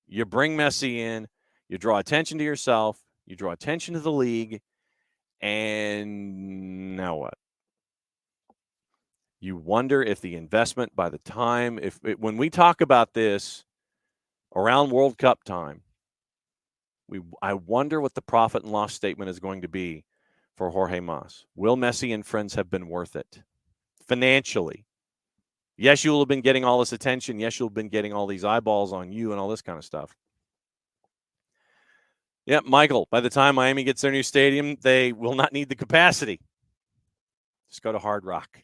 You bring Messi in. You draw attention to yourself. You draw attention to the league. And now what? You wonder if the investment by the time, when we talk about this around World Cup time, I wonder what the profit and loss statement is going to be for Jorge Mas. Will Messi and friends have been worth it financially? Yes, you will have been getting all this attention. Yes, you'll have been getting all these eyeballs on you and all this kind of stuff. Yeah, Michael, by the time Miami gets their new stadium, they will not need the capacity. Just go to Hard Rock.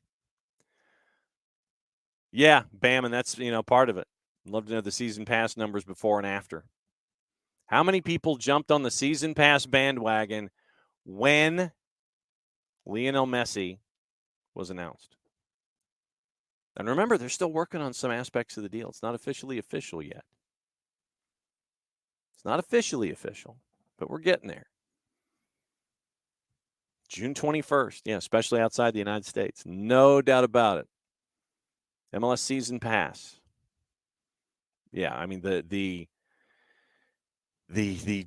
Yeah, bam, and that's, part of it. I'd love to know the season pass numbers before and after. How many people jumped on the season pass bandwagon when Lionel Messi was announced? And remember, they're still working on some aspects of the deal. It's not officially official yet. It's not officially official, but we're getting there. June 21st, yeah, especially outside the United States. No doubt about it. MLS season pass. Yeah, I mean, the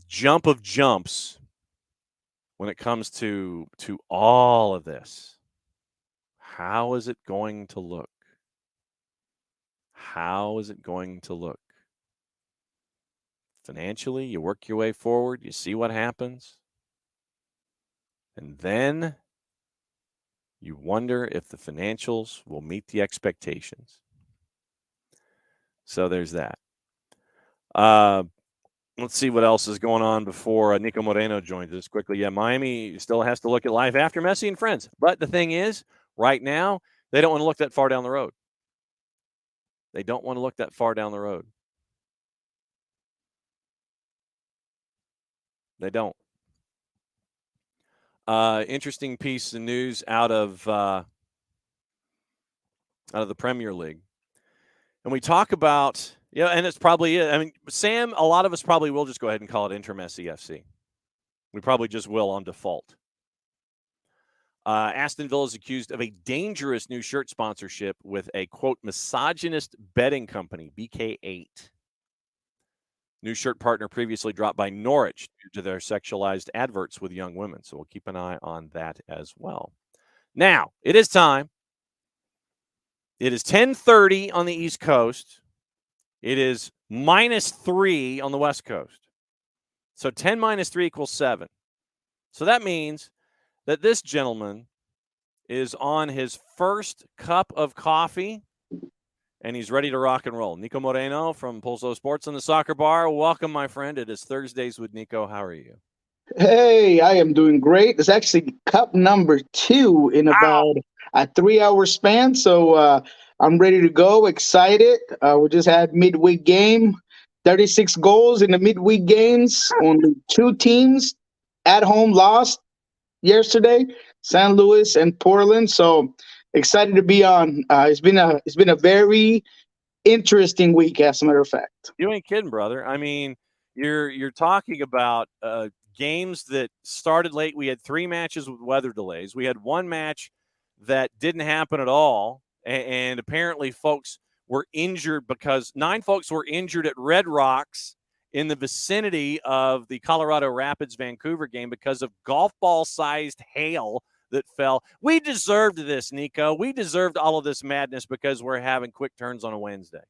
jump of jumps when it comes to all of this. How is it going to look? How is it going to look? Financially, you work your way forward, you see what happens, and then you wonder if the financials will meet the expectations. So there's that. Let's see what else is going on before Niko Moreno joins us quickly. Yeah, Miami still has to look at life after Messi and friends. But the thing is, right now, they don't want to look that far down the road. They don't want to look that far down the road. They don't. Interesting piece of news out of the Premier League. And we talk about, and it's probably it. I mean, Sam, a lot of us probably will just go ahead and call it Inter Messi FC. We probably just will on default. Aston Villa is accused of a dangerous new shirt sponsorship with a, quote, misogynist betting company, BK8. New shirt partner previously dropped by Norwich due to their sexualized adverts with young women. So we'll keep an eye on that as well. Now, it is time. It is 10:30 on the East Coast. It is -3 on the West Coast. So 10 minus 3 equals 7. So that means that this gentleman is on his first cup of coffee, and he's ready to rock and roll. Niko Moreno from Pulso Sports on the Soccer Bar. Welcome, my friend. It is Thursdays with Niko. How are you? Hey, I am doing great. It's actually cup number 2 in about a 3-hour span. So I'm ready to go, excited. We just had midweek game, 36 goals in the midweek games. Only 2 teams at home lost yesterday, San Luis and Portland. So excited to be on. It's been a very interesting week, as a matter of fact. You ain't kidding, brother. I mean, you're talking about games that started late. We had 3 matches with weather delays. We had 1 match that didn't happen at all, and apparently folks were injured because 9 folks were injured at Red Rocks in the vicinity of the Colorado Rapids Vancouver game because of golf ball sized hail that fell. We deserved this, Niko. We deserved all of this madness because we're having quick turns on a Wednesday.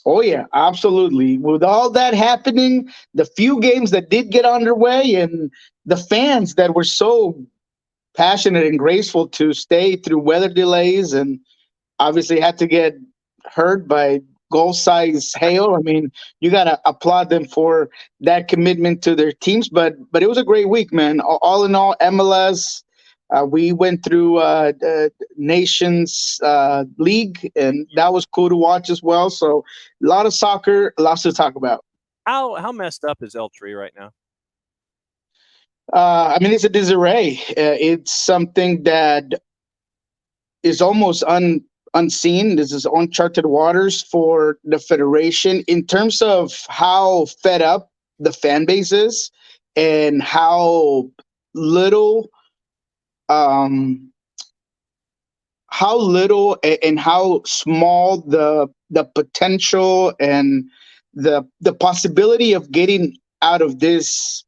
Oh, yeah, absolutely. With all that happening, the few games that did get underway and the fans that were so passionate and graceful to stay through weather delays and obviously had to get hurt by goal-sized hail. I mean, you got to applaud them for that commitment to their teams. But it was a great week, man. All in all, MLS, we went through Nations League, and that was cool to watch as well. So a lot of soccer, lots to talk about. How messed up is El-Tri right now? I mean, it's a disarray. It's something that is almost unseen. This is uncharted waters for the federation in terms of how fed up the fan base is and how little and how small the potential and the possibility of getting out of this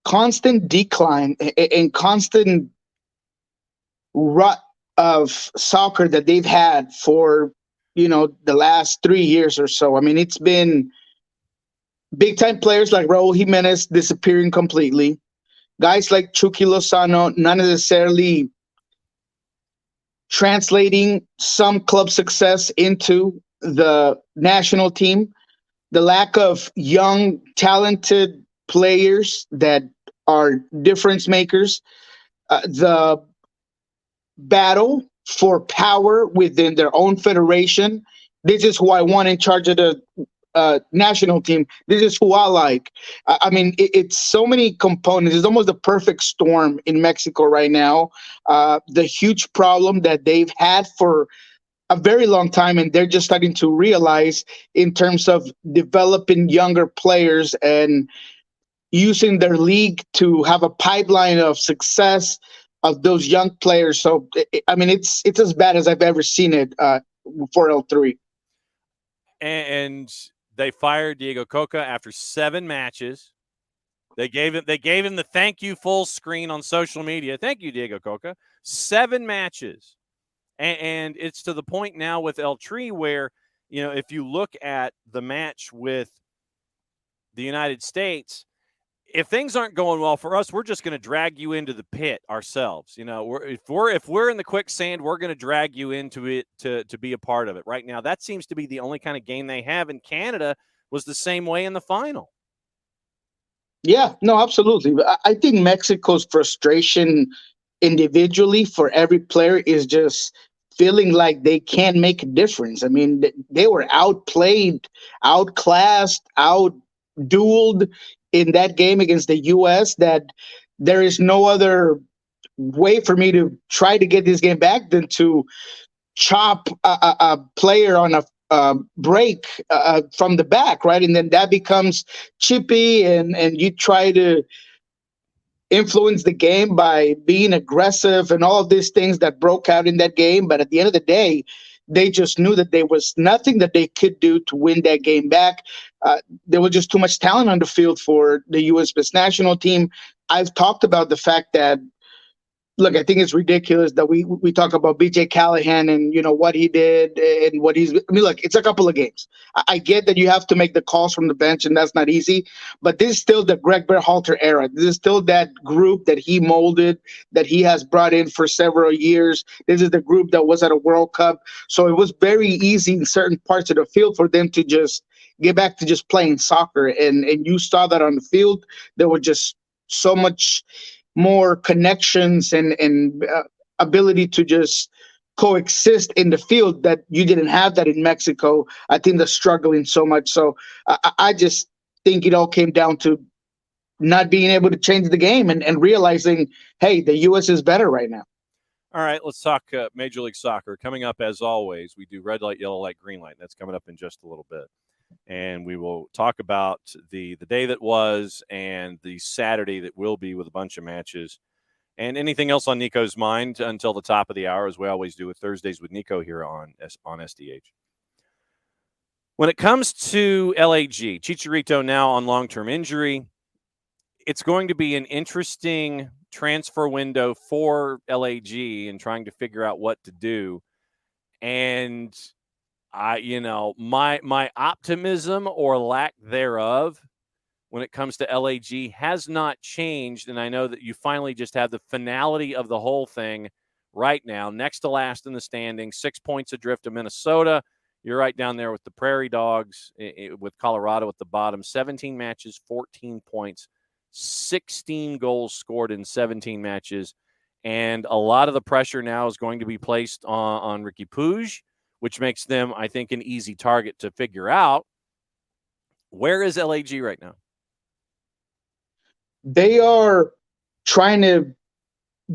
constant decline and constant rut of soccer that they've had for, the last 3 years or so. I mean, it's been big time players like Raul Jimenez disappearing completely. Guys like Chucky Lozano not necessarily translating some club success into the national team. The lack of young, talented players that are difference makers. The battle for power within their own federation. This is who I want in charge of the national team. This is who I like. I mean, it's so many components. It's almost the perfect storm in Mexico right now. The huge problem that they've had for a very long time, and they're just starting to realize in terms of developing younger players and using their league to have a pipeline of success of those young players. So, I mean, it's as bad as I've ever seen it for El-Tri. And they fired Diego Coca after 7 matches. They gave him the thank you full screen on social media. Thank you, Diego Coca. 7 matches. And it's to the point now with El-Tri where, if you look at the match with the United States, if things aren't going well for us, we're just going to drag you into the pit ourselves. If we're in the quicksand, we're going to drag you into it to be a part of it. Right now, that seems to be the only kind of game they have. And Canada was the same way in the final. Yeah, no, absolutely. I think Mexico's frustration individually for every player is just feeling like they can't make a difference. I mean, they were outplayed, outclassed, outdueled in that game against the U.S. that there is no other way for me to try to get this game back than to chop a player on a break from the back, right? And then that becomes chippy, and you try to influence the game by being aggressive and all of these things that broke out in that game. But at the end of the day, they just knew that there was nothing that they could do to win that game back. There was just too much talent on the field for the U.S. national team. I've talked about the fact that, look, I think it's ridiculous that we talk about BJ Callahan and, what he did and what he's. I mean, look, it's a couple of games. I get that you have to make the calls from the bench, and that's not easy. But this is still the Greg Berhalter era. This is still that group that he molded, that he has brought in for several years. This is the group that was at a World Cup. So it was very easy in certain parts of the field for them to just get back to just playing soccer. And you saw that on the field. There were just so much more connections and ability to just coexist in the field that you didn't have that in Mexico. I think they're struggling so much. So I just think it all came down to not being able to change the game and realizing, hey, the U.S. is better right now. All right, let's talk Major League Soccer. Coming up, as always, we do red light, yellow light, green light. That's coming up in just a little bit. And we will talk about the day that was and the Saturday that will be with a bunch of matches and anything else on Niko's mind until the top of the hour, as we always do with Thursdays with Niko here on SDH. When it comes to LAG, Chicharito now on long-term injury, it's going to be an interesting transfer window for LAG and trying to figure out what to do. And my optimism or lack thereof when it comes to LAG has not changed. And I know that you finally just have the finality of the whole thing right now, next to last in the standings, 6 points adrift of Minnesota. You're right down there with the Prairie Dogs, with Colorado at the bottom, 17 matches, 14 points, 16 goals scored in 17 matches. And a lot of the pressure now is going to be placed on Ricky Puig, which makes them, I think, an easy target to figure out. Where is LAG right now? They are trying to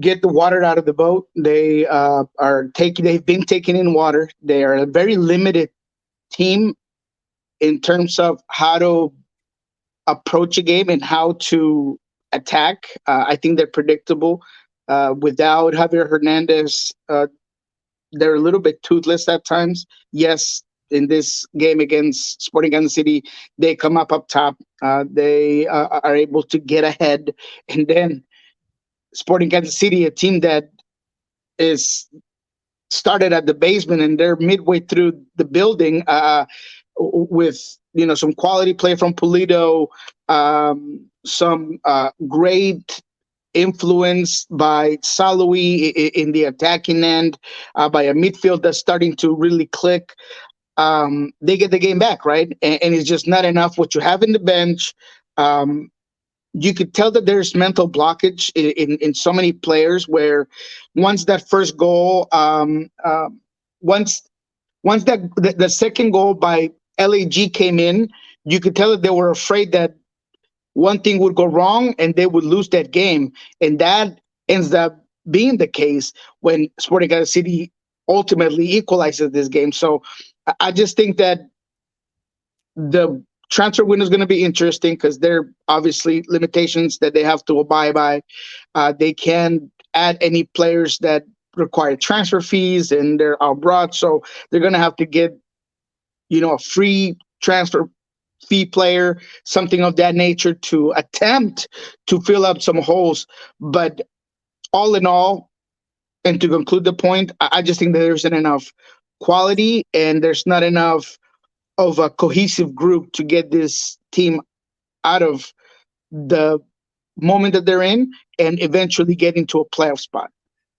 get the water out of the boat. They they've been taking in water. They are a very limited team in terms of how to approach a game and how to attack. I think they're predictable. Without Javier Hernandez, they're a little bit toothless at times. Yes, in this game against Sporting Kansas City, they come up top. They are able to get ahead. And then Sporting Kansas City, a team that is started at the basement and they're midway through the building with some quality play from Pulido, some great influenced by Saloui in the attacking end, by a midfield that's starting to really click. They get the game back, right? And it's just not enough what you have in the bench. You could tell that there's mental blockage in so many players where once that first goal, once that the second goal by LAG came in, you could tell that they were afraid that one thing would go wrong and they would lose that game. And that ends up being the case when Sporting Kansas City ultimately equalizes this game. So I just think that the transfer window is going to be interesting because there are obviously limitations that they have to abide by. They can't add any players that require transfer fees and they're abroad. So they're going to have to get, a free transfer fee player, something of that nature to attempt to fill up some holes. But all in all, and to conclude the point, I just think that there isn't enough quality and there's not enough of a cohesive group to get this team out of the moment that they're in and eventually get into a playoff spot.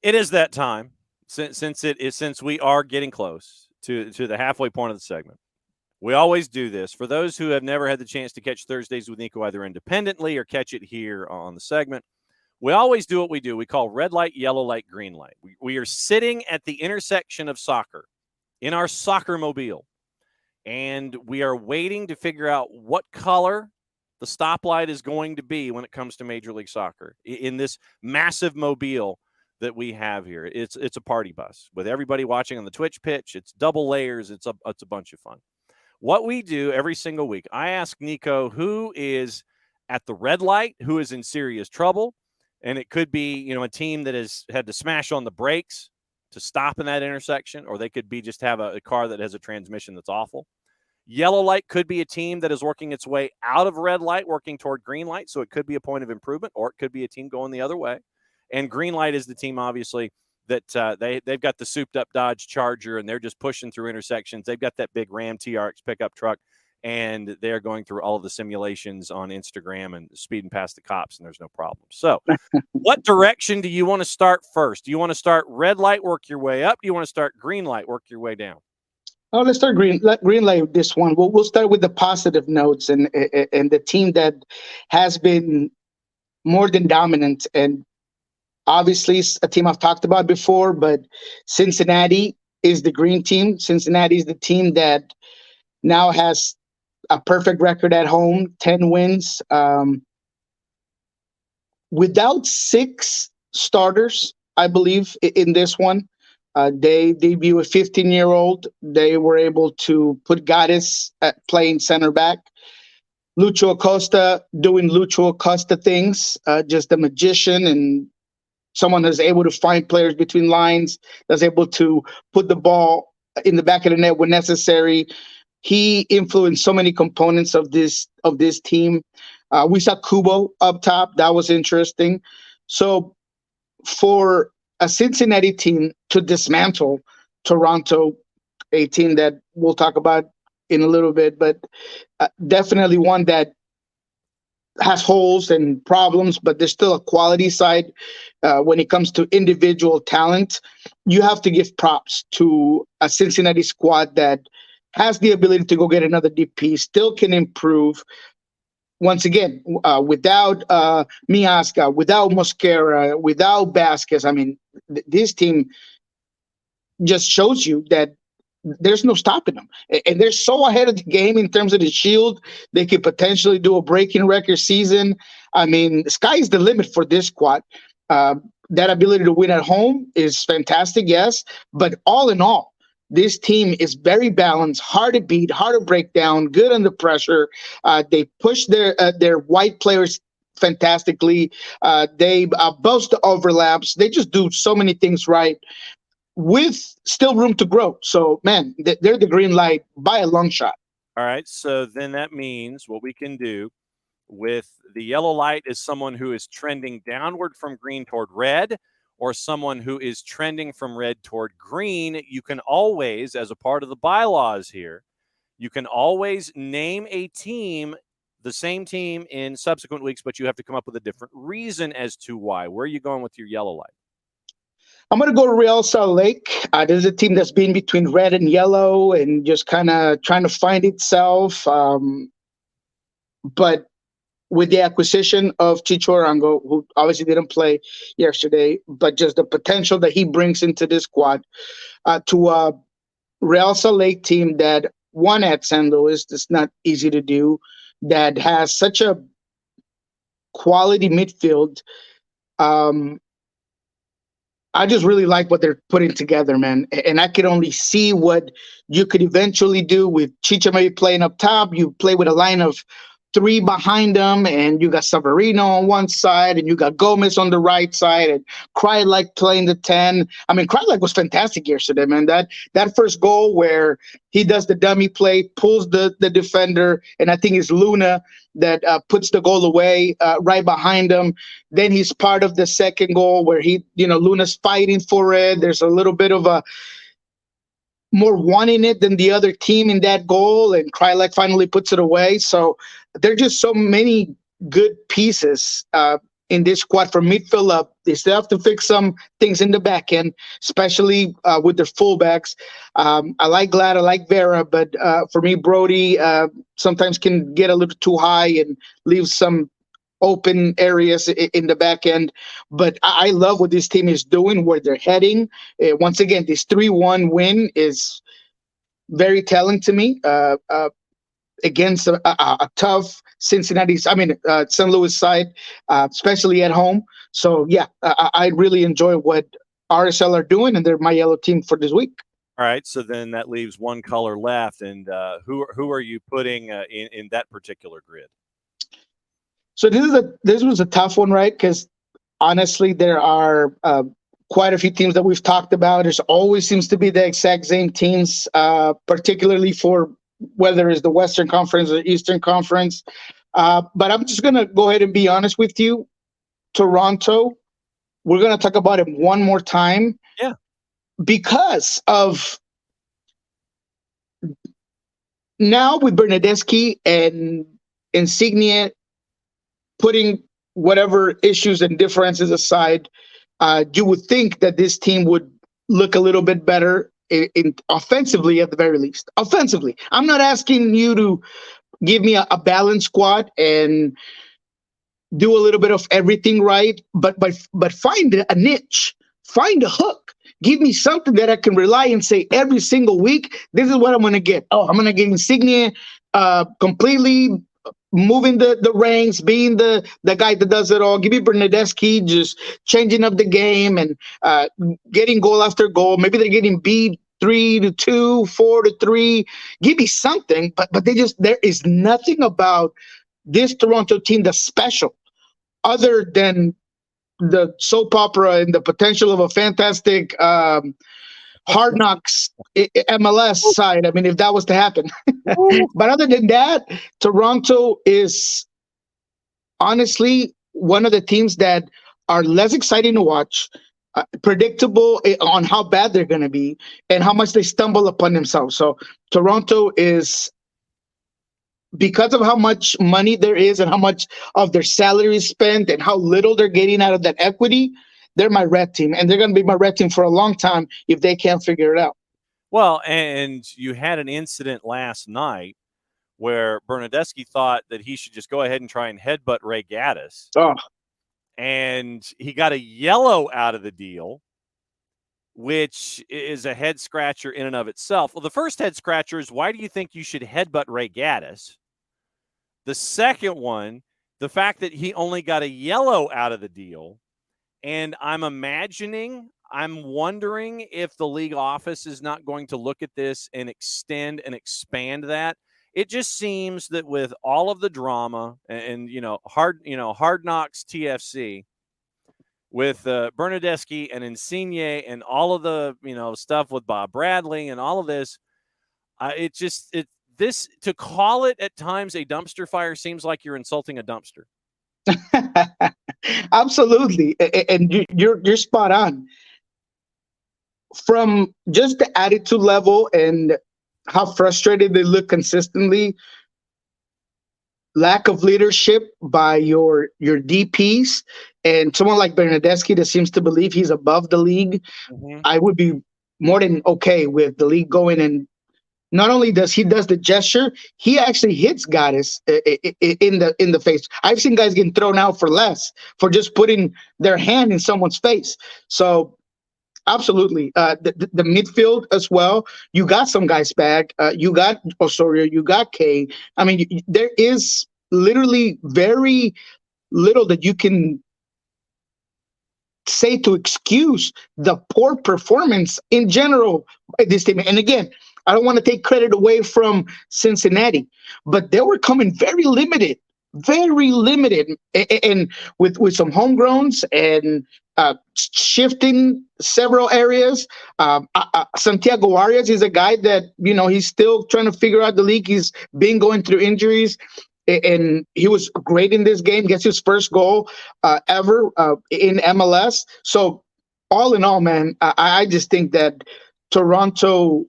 It is that time since we are getting close to the halfway point of the segment. We always do this. For those who have never had the chance to catch Thursdays with Niko either independently or catch it here on the segment, we always do what we do. We call red light, yellow light, green light. We are sitting at the intersection of soccer in our soccer mobile, and we are waiting to figure out what color the stoplight is going to be when it comes to Major League Soccer in this massive mobile that we have here. It's a party bus with everybody watching on the Twitch pitch. It's double layers. It's a bunch of fun. What we do every single week, I ask Niko who is at the red light, who is in serious trouble, And it could be, a team that has had to smash on the brakes to stop in that intersection, or they could be just have a car that has a transmission that's awful. Yellow light could be a team that is working its way out of red light, working toward green light, so it could be a point of improvement, or it could be a team going the other way. And green light is the team, obviously, that they've got the souped-up Dodge Charger, and they're just pushing through intersections. They've got that big Ram TRX pickup truck, and they're going through all of the simulations on Instagram and speeding past the cops, and there's no problem. So what direction do you want to start first? Do you want to start red light, work your way up? Do you want to start green light, work your way down? Oh, let's start green light. This one. We'll start with the positive notes and the team that has been more than dominant, and obviously a team I've talked about before. But Cincinnati is the green team. Cincinnati is the team that now has a perfect record at home, 10 wins. Without 6 starters, I believe, in this one. They debut a 15-year-old. They were able to put Gaddis at playing center back. Lucho Acosta doing Lucho Acosta things, just a magician and someone that's able to find players between lines, that's able to put the ball in the back of the net when necessary. He influenced so many components of this team. We saw Kubo up top. That was interesting. So for a Cincinnati team to dismantle Toronto, a team that we'll talk about in a little bit, but definitely one that has holes and problems, but there's still a quality side when it comes to individual talent. You have to give props to a Cincinnati squad that has the ability to go get another DP, still can improve. Once again, without Miazga, without Mosquera, without Vasquez, I mean, this team just shows you that there's no stopping them. And they're so ahead of the game in terms of the Shield. They could potentially do a breaking record season. I mean, the sky's the limit for this squad. That ability to win at home is fantastic, yes. But all in all, this team is very balanced, hard to beat, hard to break down, good under pressure. They push their white players fantastically. They boast the overlaps. They just do so many things right with still room to grow. So, man, they're the green light by a long shot. All right, so then that means what we can do with the yellow light is someone who is trending downward from green toward red, or someone who is trending from red toward green. You can always, as a part of the bylaws here, you can always name a team, the same team in subsequent weeks, but you have to come up with a different reason as to why. Where are you going with your yellow light? I'm going to go to Real Salt Lake. This is a team that's been between red and yellow and just kind of trying to find itself. But with the acquisition of Chicho Arango, who obviously didn't play yesterday, but just the potential that he brings into this squad, to a Real Salt Lake team that won at San Luis, it's not easy to do, that has such a quality midfield. I just really like what they're putting together, man. And I could only see what you could eventually do with Chicha maybe playing up top. You play with a line of 3 behind them, and you got Severino on one side, and you got Gomez on the right side, and Krylak playing the 10. I mean, Krylak was fantastic yesterday, man. That first goal where he does the dummy play, pulls the defender, and I think it's Luna that puts the goal away right behind him. Then he's part of the second goal where Luna's fighting for it. There's a little bit of a more wanting it than the other team in that goal, and Krylak finally puts it away. So there are just so many good pieces in this squad from midfield up. They still have to fix some things in the back end, especially with their fullbacks. I like Glad, I like Vera, but for me, Brody sometimes can get a little too high and leave some open areas in the back end. But I love what this team is doing, where they're heading. Once again, this 3-1 win is very telling to me against a tough St. Louis side, especially at home. So, yeah, I really enjoy what RSL are doing, and they're my yellow team for this week. All right, so then that leaves one color left. And who are you putting in that particular grid? So this was a tough one, right? Because honestly, there are quite a few teams that we've talked about. There's always seems to be the exact same teams, particularly for whether it's the Western Conference or Eastern Conference. But I'm just going to go ahead and be honest with you. Toronto, we're going to talk about it one more time. Yeah. Because of now with Bernadeschi and Insigne putting whatever issues and differences aside, you would think that this team would look a little bit better in offensively, at the very least. Offensively, I'm not asking you to give me a balanced squad and do a little bit of everything right, but find a niche, find a hook. Give me something that I can rely and say every single week, this is what I'm going to get. Oh, I'm going to get Insigne completely moving the ranks, being the guy that does it all. Give me Bernadeschi just changing up the game and getting goal after goal. Maybe they're getting beat 3-2, 4-3. Give me something, but there is nothing about this Toronto team that's special other than the soap opera and the potential of a fantastic Hard Knocks MLS side. I mean, if that was to happen. But other than that, Toronto is honestly one of the teams that are less exciting to watch, predictable on how bad they're going to be and how much they stumble upon themselves. So Toronto is, because of how much money there is and how much of their salary is spent and how little they're getting out of that equity, they're my red team. And they're going to be my red team for a long time if they can't figure it out. Well, and you had an incident last night where Bernadeschi thought that he should just go ahead and try and headbutt Ray Gaddis. Oh. And he got a yellow out of the deal, which is a head scratcher in and of itself. Well, the first head scratcher is, why do you think you should headbutt Ray Gaddis? The second one, the fact that he only got a yellow out of the deal. And I'm wondering if the league office is not going to look at this and extend and expand that. It just seems that with all of the drama and Hard Knocks TFC, with Bernadeschi and Insigne and all of the stuff with Bob Bradley and all of this, this to call it at times a dumpster fire seems like you're insulting a dumpster. Absolutely, and you're spot on. From just the attitude level and how frustrated they look consistently, lack of leadership by your DPs, and someone like Bernadeschi that seems to believe he's above the league, I would be more than okay with the league going and not only does the gesture, he actually hits Gaddis in the face. I've seen guys getting thrown out for less for just putting their hand in someone's face. So absolutely, the midfield as well. You got some guys back. You got Osorio. You got Kay. I mean, there is literally very little that you can say to excuse the poor performance in general by this team. And again, I don't want to take credit away from Cincinnati, but they were coming very limited, and with some homegrowns and shifting several areas. Santiago Arias is a guy that, he's still trying to figure out the league. He's been going through injuries, and he was great in this game. Gets his first goal ever in MLS. So all in all, man, I just think that Toronto,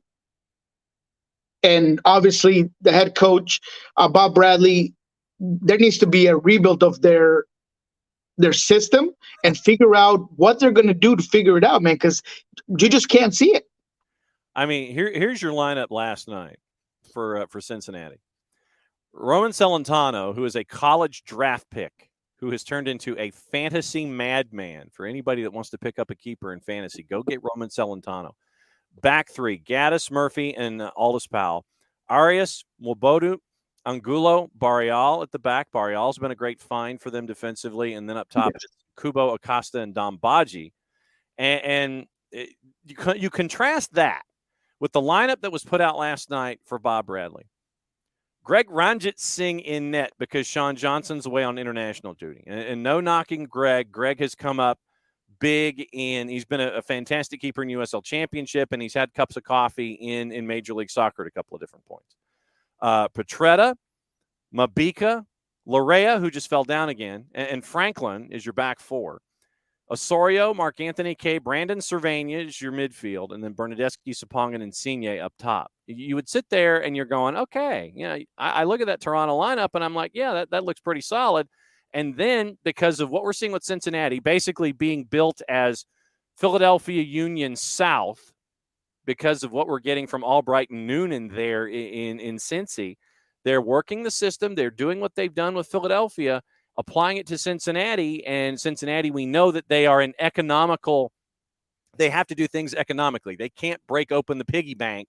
and obviously the head coach, Bob Bradley, there needs to be a rebuild of their system and figure out what they're going to do to figure it out, man, because you just can't see it. I mean, here's your lineup last night for Cincinnati. Roman Celentano, who is a college draft pick, who has turned into a fantasy madman. For anybody that wants to pick up a keeper in fantasy, go get Roman Celentano. Back three, Gaddis, Murphy, and Aldis Powell. Arias, Nwobodu, Angulo, Barreal at the back. Barreal's been a great find for them defensively. And then up top, yes, Kubo, Acosta, and Dombaji. And you contrast that with the lineup that was put out last night for Bob Bradley. Greg Ranjitsingh in net because Sean Johnson's away on international duty. And no knocking Greg. Greg has come up big he's been a fantastic keeper in USL Championship, and he's had cups of coffee in Major League Soccer at a couple of different points. Petretta, Mabika, Larea, who just fell down again, and Franklin is your back four. Osorio, Mark Anthony K, Brandon Cervania is your midfield, and then Bernadeschi, Sapong, and Insigne up top. You would sit there and you're going, okay, I look at that Toronto lineup and I'm like, yeah, that looks pretty solid. And then because of what we're seeing with Cincinnati, basically being built as Philadelphia Union South, because of what we're getting from Albright and Noonan there in Cincy, they're working the system. They're doing what they've done with Philadelphia, applying it to Cincinnati. And Cincinnati, we know that they are they have to do things economically. They can't break open the piggy bank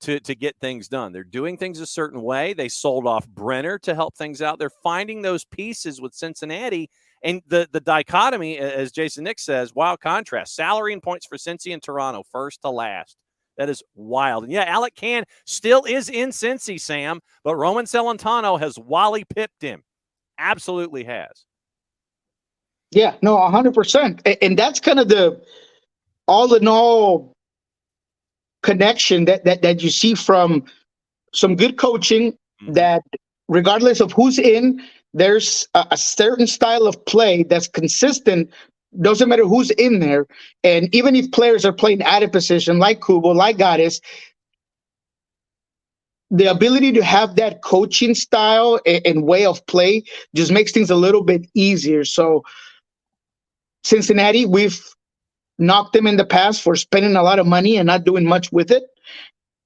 to get things done. They're doing things a certain way. They sold off Brenner to help things out. They're finding those pieces with Cincinnati. And the dichotomy, as Jason Nick says, wild contrast. Salary and points for Cincy and Toronto, first to last. That is wild. And yeah, Alec Can still is in Cincy, Sam, but Roman Celentano has Wally pipped him. Absolutely has. Yeah, no, 100%. And that's kind of the all-in-all connection that you see from some good coaching, that regardless of who's in, there's a certain style of play that's consistent. Doesn't matter who's in there. And even if players are playing out of position, like Kubo, like Gaddis, the ability to have that coaching style and way of play just makes things a little bit easier. So Cincinnati, we've knocked them in the past for spending a lot of money and not doing much with it.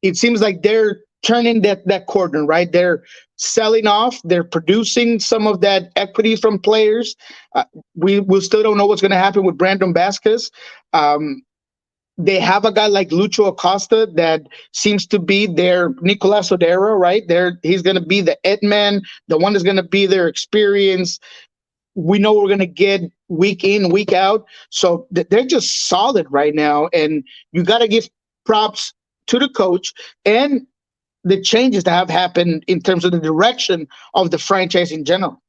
It seems like they're turning that corner, right? They're selling off. They're producing some of that equity from players. We still don't know what's going to happen with Brandon Vasquez. They have a guy like Lucho Acosta that seems to be their Nicolas Odera, right? He's going to be the Ed man, the one that's going to be their experience. We know we're going to get week in, week out. So they're just solid right now. And you got to give props to the coach and the changes that have happened in terms of the direction of the franchise in general.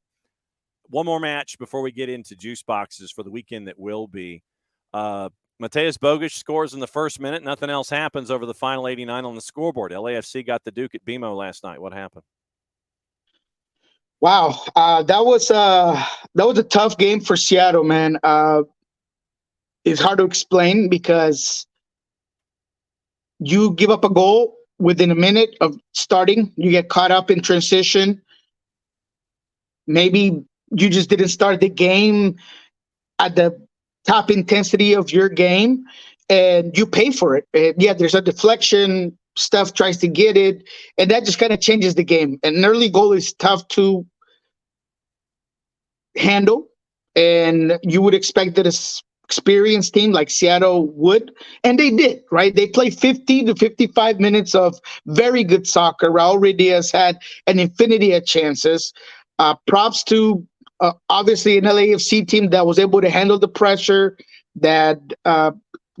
One more match before we get into juice boxes for the weekend that will be. Mateus Bogusz scores in the first minute. Nothing else happens over the final 89 on the scoreboard. LAFC got the Duke at BMO last night. What happened? Wow, that was a tough game for Seattle, man. It's hard to explain because you give up a goal within a minute of starting. You get caught up in transition. Maybe you just didn't start the game at the top intensity of your game, and you pay for it. And yeah, there's a deflection. Stuff tries to get it, and that just kind of changes the game. An early goal is tough to handle, and you would expect that an experienced team like Seattle would, and they did, right? They played 50 to 55 minutes of very good soccer. Raul Ruiz had an infinity of chances. Props to obviously an LAFC team that was able to handle the pressure, that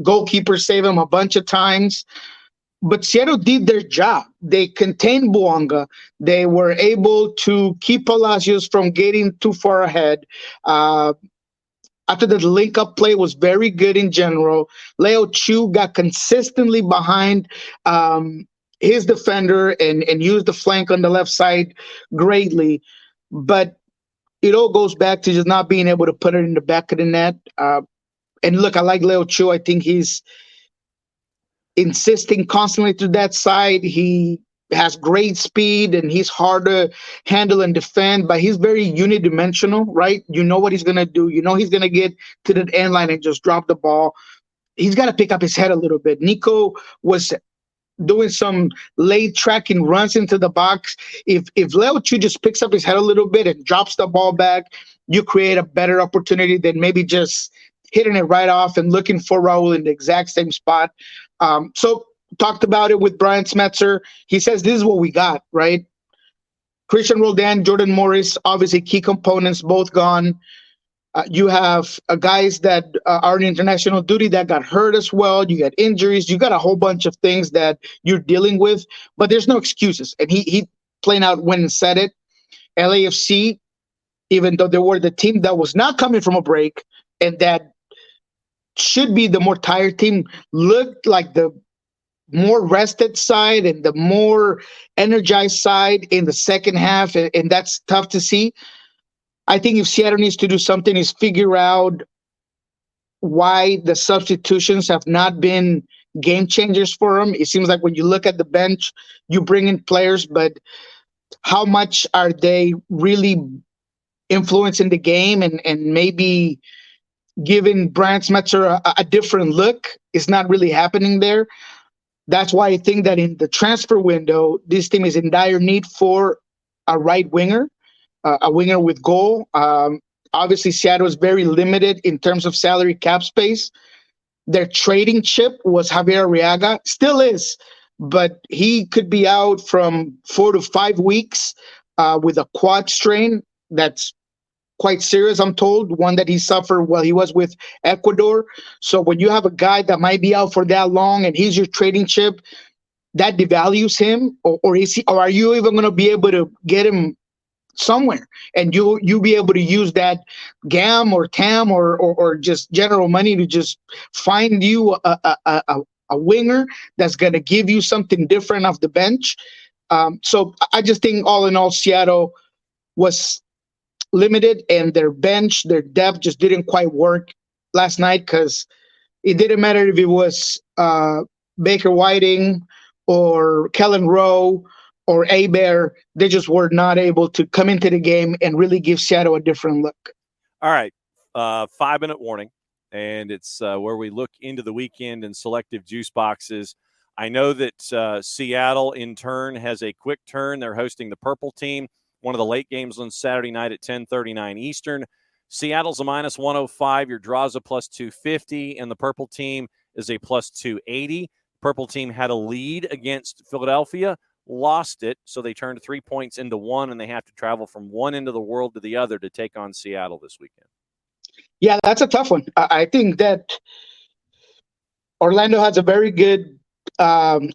goalkeeper saved them a bunch of times. But Seattle did their job. They contained Bouanga. They were able to keep Palacios from getting too far ahead. After the link-up play was very good in general. Leo Chu got consistently behind his defender and used the flank on the left side greatly. But it all goes back to just not being able to put it in the back of the net. And look, I like Leo Chu. I think he's insisting constantly to that side. He has great speed and he's hard to handle and defend, but he's very unidimensional, right? You know what he's going to do. You know he's going to get to the end line and just drop the ball. He's got to pick up his head a little bit. Niko was doing some late tracking runs into the box. If Leo Chu just picks up his head a little bit and drops the ball back, you create a better opportunity than maybe just hitting it right off and looking for Raul in the exact same spot. So talked about it with Brian Smetzer. He says this is what we got, right? Christian Roldan, Jordan Morris, obviously key components, both gone. You have guys that are in international duty that got hurt as well. You got injuries. You got a whole bunch of things that you're dealing with, but there's no excuses. And he plain out went and said it. LAFC, even though they were the team that was not coming from a break and that should be the more tired team, looked like the more rested side and the more energized side in the second half, and that's tough to see. I think if Seattle needs to do something is figure out why the substitutions have not been game changers for them. It seems like when you look at the bench, you bring in players, but how much are they really influencing the game and maybe giving Brian Smetzer a different look is not really happening there. That's why I think that in the transfer window, this team is in dire need for a right winger, a winger with goal. Obviously, Seattle is very limited in terms of salary cap space. Their trading chip was Javier Arriaga, still is, but he could be out from 4 to 5 weeks with a quad strain that's quite serious, I'm told, one that he suffered while he was with Ecuador. So when you have a guy that might be out for that long and he's your trading chip, that devalues him, or are you even going to be able to get him somewhere and you be able to use that GAM or TAM or just general money to just find you a winger that's going to give you something different off the bench. So I just think all in all, Seattle was limited and their bench, their depth just didn't quite work last night because it didn't matter if it was Baker Whiting or Kellen Rowe or Abear. They just were not able to come into the game and really give Seattle a different look. All right, 5-minute warning, and it's where we look into the weekend in selective juice boxes. I know that Seattle, in turn, has a quick turn. They're hosting the Purple Team, one of the late games on Saturday night at 10:39 Eastern. Seattle's a minus 105. Your draw's a plus 250, and the Purple Team is a plus 280. Purple Team had a lead against Philadelphia, lost it, so they turned 3 points into one, and they have to travel from one end of the world to the other to take on Seattle this weekend. Yeah, that's a tough one. I think that Orlando has a very good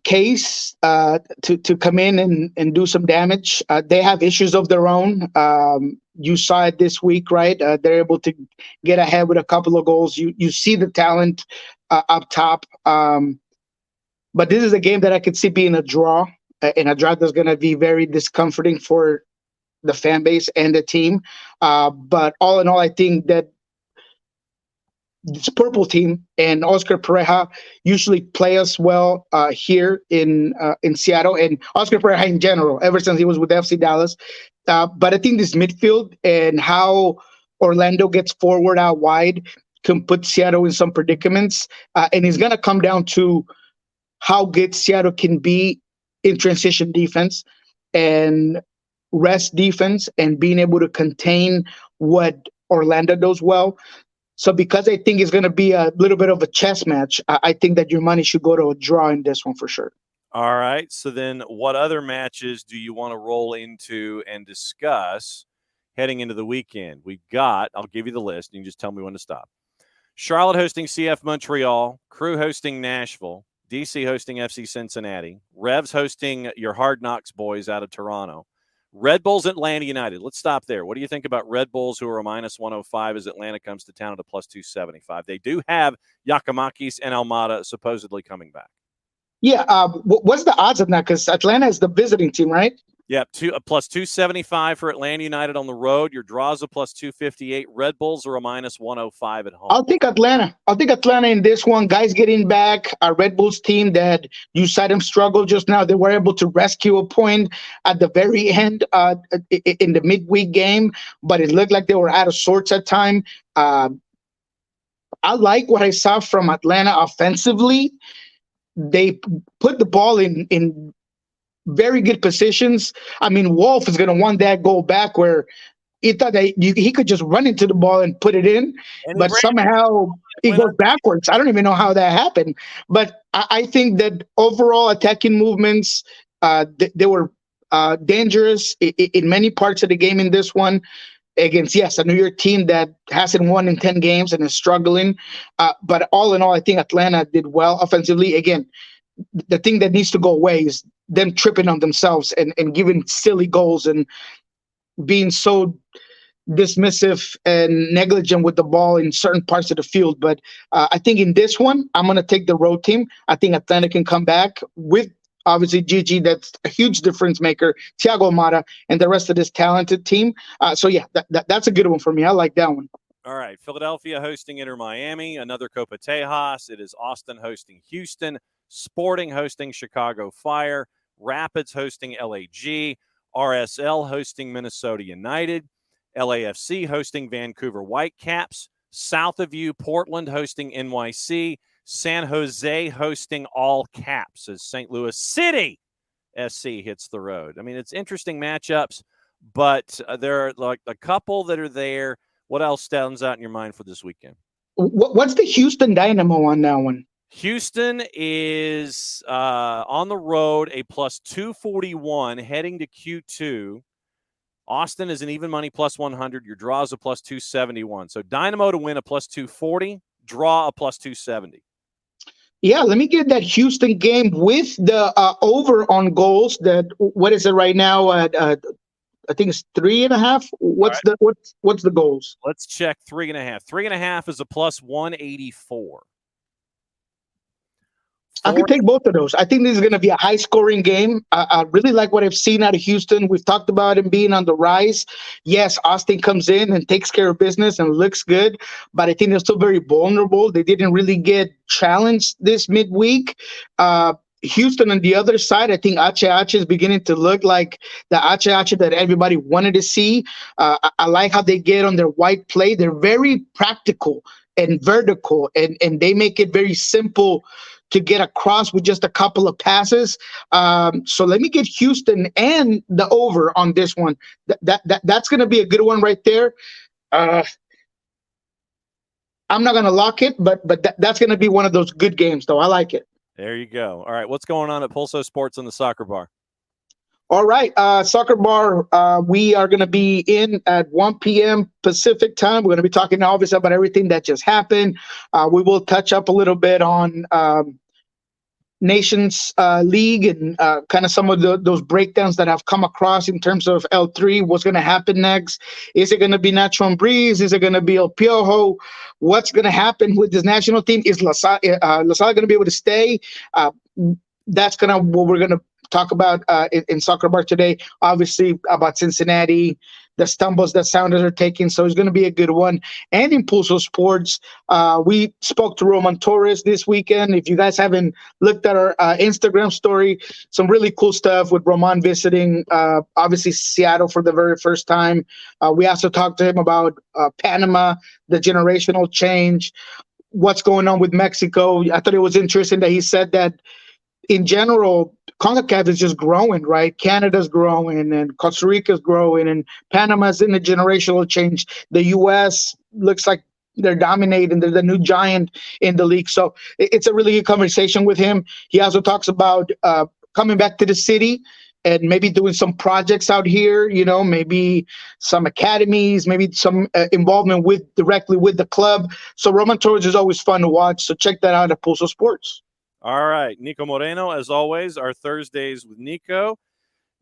case to come in and do some damage. They have issues of their own. You saw it this week, right? They're able to get ahead with a couple of goals. You see the talent up top. But this is a game that I could see being a draw, and a draw that's going to be very discomforting for the fan base and the team. But all in all, I think that this Purple Team and Oscar Pereja usually play us well here in Seattle, and Oscar Pereja in general, ever since he was with FC Dallas. But I think this midfield and how Orlando gets forward out wide can put Seattle in some predicaments. And it's going to come down to how good Seattle can be in transition defense and rest defense and being able to contain what Orlando does well. So because I think it's going to be a little bit of a chess match, I think that your money should go to a draw in this one for sure. All right. So then what other matches do you want to roll into and discuss heading into the weekend? We've got, I'll give you the list. You can just tell me when to stop. Charlotte hosting CF Montreal, Crew hosting Nashville, DC hosting FC Cincinnati, Revs hosting your Hard Knocks boys out of Toronto, Red Bulls Atlanta United. Let's stop there. What do you think about Red Bulls, who are a minus 105 as Atlanta comes to town at a plus 275? They do have Giacomakis and Almada supposedly coming back. Yeah. What's the odds of that? Because Atlanta is the visiting team, right? Yep, plus 275 for Atlanta United on the road. Your draws a plus 258. Red Bulls are a minus 105 at home. I'll take Atlanta. In this one. Guys getting back. A Red Bulls team that you saw them struggle just now. They were able to rescue a point at the very end in the midweek game, but it looked like they were out of sorts at time. I like what I saw from Atlanta offensively. They put the ball in very good positions. I mean, Wolf is going to want that goal back where he thought that he could just run into the ball and put it in, but somehow he goes backwards. I don't even know how that happened. But I think that overall attacking movements, they were dangerous in many parts of the game in this one against, yes, a New York team that hasn't won in 10 games and is struggling. But all in all, I think Atlanta did well offensively. Again, the thing that needs to go away is them tripping on themselves and giving silly goals and being so dismissive and negligent with the ball in certain parts of the field. But I think in this one, I'm going to take the road team. I think Atlanta can come back with obviously Gigi, that's a huge difference maker, Thiago Mata, and the rest of this talented team. So yeah, that's a good one for me. I like that one. All right, Philadelphia hosting Inter Miami, another Copa Tejas. It is Austin hosting Houston, Sporting hosting Chicago Fire, Rapids hosting LAG, RSL hosting Minnesota United, LAFC hosting Vancouver Whitecaps, south of you, Portland hosting NYC, San Jose hosting all caps as St. Louis City SC hits the road. I mean, it's interesting matchups, but there are like a couple that are there. What else stands out in your mind for this weekend? What's the Houston Dynamo on that one? Houston is on the road, a plus 241 heading to Q2. Austin is an even money plus 100. Your draw is a plus 271. So Dynamo to win a plus 240, draw a plus 270. Yeah, let me get that Houston game with the over on goals. That what is it right now at? I think it's 3.5. What's the goals? Let's check 3.5. 3.5 is a plus 184. I could take both of those. I think this is going to be a high-scoring game. I really like what I've seen out of Houston. We've talked about him being on the rise. Yes, Austin comes in and takes care of business and looks good, but I think they're still very vulnerable. They didn't really get challenged this midweek. Houston on the other side, I think Ache is beginning to look like the Ache that everybody wanted to see. I like how they get on their wide play. They're very practical and vertical, and they make it very simple to get across with just a couple of passes. So let me get Houston and the over on this one. That's going to be a good one right there. I'm not going to lock it, but that's going to be one of those good games, though. I like it. There you go. All right, what's going on at Pulso Sports on the Soccer Bar? All right, Soccer Bar, we are going to be in at 1 p.m. Pacific time. We're going to be talking obviously about everything that just happened. We will touch up a little bit on Nations League and kind of some of those breakdowns that have come across in terms of L3. What's going to happen next? Is it going to be Nacho and Breeze? Is it going to be El Piojo? What's going to happen with this national team? Is LaSalle going to be able to stay? That's kind of what we're going to talk about in Soccer Bar today. Obviously about Cincinnati, the stumbles that Sounders are taking. So it's going to be a good one. And in Pulso Sports, we spoke to Roman Torres this weekend. If you guys haven't looked at our Instagram story, some really cool stuff with Roman visiting, obviously Seattle for the very first time. We also talked to him about Panama, the generational change, what's going on with Mexico. I thought it was interesting that he said that in general, CONCACAF is just growing, right? Canada's growing and Costa Rica's growing and Panama's in a generational change. The U.S. looks like they're dominating. They're the new giant in the league. So it's a really good conversation with him. He also talks about coming back to the city and maybe doing some projects out here, maybe some academies, maybe some involvement directly with the club. So Roman Torres is always fun to watch. So check that out at Pulso Sports. All right, Niko Moreno, as always, our Thursdays with Niko.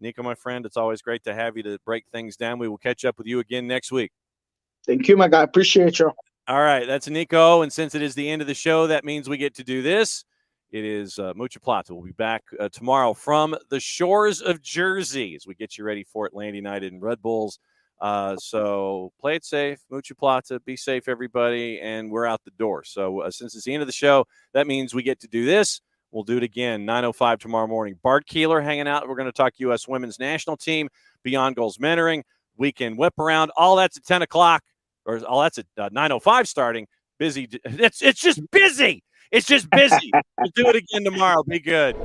Niko, my friend, it's always great to have you to break things down. We will catch up with you again next week. Thank you, my guy. Appreciate you. All right, that's Niko, and since it is the end of the show, that means we get to do this. It is Mucha Plata. We'll be back tomorrow from the shores of Jersey as we get you ready for Atlanta United and Red Bulls. So play it safe, Mucha Plata, be safe, everybody, and we're out the door. So since it's the end of the show, that means we get to do this. We'll do it again, 9:05 tomorrow morning. Bart Keeler hanging out. We're going to talk U.S. women's national team, Beyond Goals mentoring, weekend whip around. All that's at 10 o'clock, or all that's at 9:05 starting. Busy. It's just busy. It's just busy. We'll do it again tomorrow. Be good.